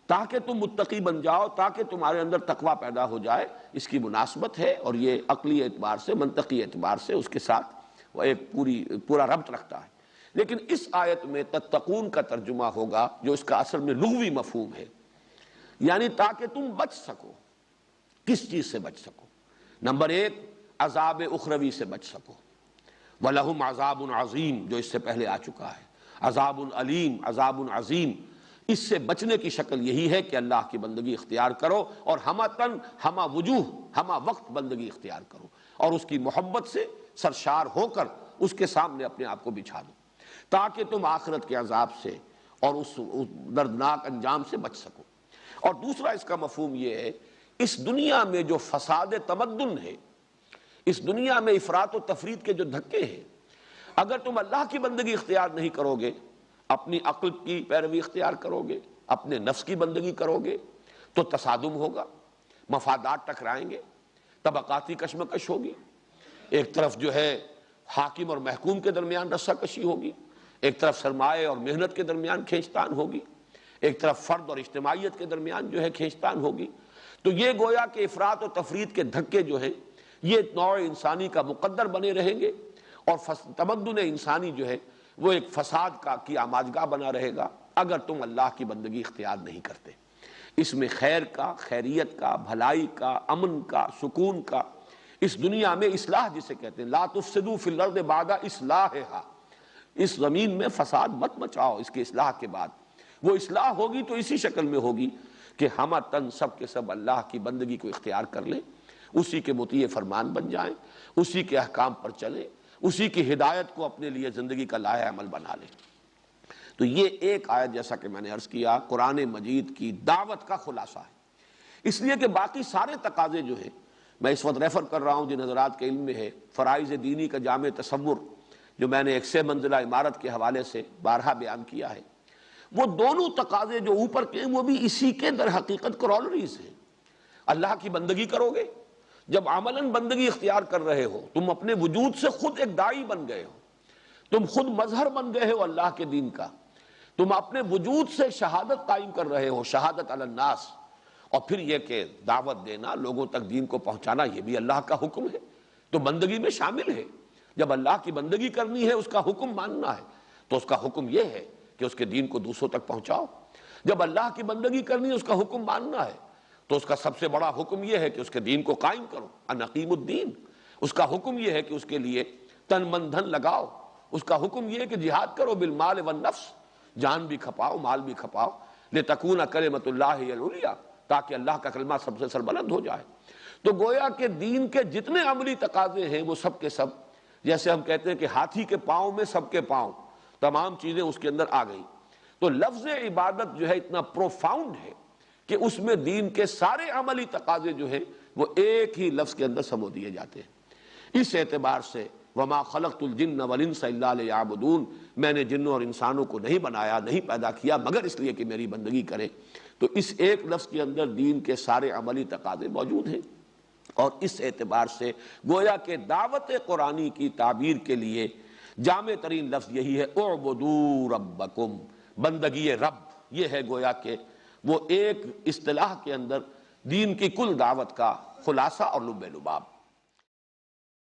Speaker 1: تاکہ تم متقی بن جاؤ، تاکہ تمہارے اندر تقوی پیدا ہو جائے، اس کی مناسبت ہے، اور یہ عقلی اعتبار سے، منطقی اعتبار سے اس کے ساتھ وہ ایک پورا ربط رکھتا ہے۔ لیکن اس آیت میں تتقون کا ترجمہ ہوگا جو اس کا اصل میں لغوی مفہوم ہے، یعنی تاکہ تم بچ سکو۔ کس چیز سے بچ سکو؟ نمبر ایک، عذاب اخروی سے بچ سکو۔ وَلَهُمْ عَذَابٌ عَظِيمٌ، جو اس سے پہلے آ چکا ہے، عذاب علیم، عذاب عظیم۔ اس سے بچنے کی شکل یہی ہے کہ اللہ کی بندگی اختیار کرو اور ہمہ تن، ہمہ وجوہ، ہمہ وقت بندگی اختیار کرو، اور اس کی محبت سے سرشار ہو کر اس کے سامنے اپنے آپ کو بچھا دو، تاکہ تم آخرت کے عذاب سے اور اس دردناک انجام سے بچ سکو۔ اور دوسرا اس کا مفہوم یہ ہے، اس دنیا میں جو فساد تمدن ہے، اس دنیا میں افراط و تفریط کے جو دھکے ہیں، اگر تم اللہ کی بندگی اختیار نہیں کرو گے، اپنی عقل کی پیروی اختیار کرو گے، اپنے نفس کی بندگی کرو گے، تو تصادم ہوگا، مفادات ٹکرائیں گے، طبقاتی کشمکش ہوگی، ایک طرف جو ہے حاکم اور محکوم کے درمیان رسہ کشی ہوگی، ایک طرف سرمایہ اور محنت کے درمیان کھینچتان ہوگی، ایک طرف فرد اور اجتماعیت کے درمیان جو ہے کھینچتان ہوگی۔ تو یہ گویا کہ افراط و تفریط کے دھکے جو ہیں یہ نوع انسانی کا مقدر بنے رہیں گے، اور تمدن انسانی جو ہے وہ ایک فساد کی آماجگاہ بنا رہے گا اگر تم اللہ کی بندگی اختیار نہیں کرتے۔ اس میں خیر کا، خیریت کا، بھلائی کا، امن کا، سکون کا، اس دنیا میں اصلاح جسے کہتے ہیں، لا تفسدوا فی الارض بعد اصلاحھا، اس زمین میں فساد مت مچاؤ اس کی اصلاح کے بعد۔ وہ اصلاح ہوگی تو اسی شکل میں ہوگی کہ ہم تن سب کے سب اللہ کی بندگی کو اختیار کر لیں، اسی کے مطیع فرمان بن جائیں، اسی کے احکام پر چلیں، اسی کی ہدایت کو اپنے لیے زندگی کا لائحہ عمل بنا لیں۔ تو یہ ایک آیت، جیسا کہ میں نے عرض کیا، قرآن مجید کی دعوت کا خلاصہ ہے، اس لیے کہ باقی سارے تقاضے جو ہیں میں اس وقت ریفر کر رہا ہوں جن حضرات کے علم میں ہے، فرائض دینی کا جامع تصور، جو میں نے ایک 6 منزلہ عمارت کے حوالے سے بارہا بیان کیا ہے، وہ دونوں تقاضے جو اوپر کے ہیں وہ بھی اسی کے در حقیقت کورولریز ہیں۔ اللہ کی بندگی کرو گے، جب عملاً بندگی اختیار کر رہے ہو، تم اپنے وجود سے خود ایک داعی بن گئے ہو، تم خود مظہر بن گئے ہو اللہ کے دین کا، تم اپنے وجود سے شہادت قائم کر رہے ہو، شہادت علی الناس، اور پھر یہ کہ دعوت دینا، لوگوں تک دین کو پہنچانا، یہ بھی اللہ کا حکم ہے، تو بندگی میں شامل ہے۔ جب اللہ کی بندگی کرنی ہے، اس کا حکم ماننا ہے، تو اس کا حکم یہ ہے کہ اس کے دین کو دوسروں تک پہنچاؤ۔ جب اللہ کی بندگی کرنی ہے، اس کا حکم ماننا ہے، تو اس کا سب سے بڑا حکم یہ ہے کہ اس کے دین کو قائم کرو، ان اقیموا الدین۔ اس کا حکم یہ ہے کہ اس کے لیے تن من دھن لگاؤ، اس کا حکم یہ ہے کہ جہاد کرو بالمال والنفس، جان بھی کھپاؤ، مال بھی کھپاؤ، لتکون کلمۃ اللہ ہی العلیٰ، تاکہ اللہ کا کلمہ سب سے سربلند ہو جائے۔ تو گویا کہ دین کے جتنے عملی تقاضے ہیں وہ سب کے سب، جیسے ہم کہتے ہیں کہ ہاتھی کے پاؤں میں سب کے پاؤں، تمام چیزیں اس کے اندر آ گئی۔ تو لفظ عبادت جو ہے اتنا پروفاؤنڈ ہے کہ اس میں دین کے سارے عملی تقاضے جو ہیں وہ ایک ہی لفظ کے اندر سمو دیے جاتے ہیں۔ اس اعتبار سے وما خلقت الجن والانس الا لیعبدون، میں نے جنوں اور انسانوں کو نہیں بنایا، نہیں پیدا کیا مگر اس لیے کہ میری بندگی کریں۔ تو اس ایک لفظ کے اندر دین کے سارے عملی تقاضے موجود ہیں، اور اس اعتبار سے گویا کہ دعوت قرآنی کی تعبیر کے لیے جامع ترین لفظ یہی ہے، اعبدوا ربکم، بندگی رب۔ یہ ہے گویا کہ وہ ایک اصطلاح کے اندر دین کی کل دعوت کا خلاصہ اور لب لباب۔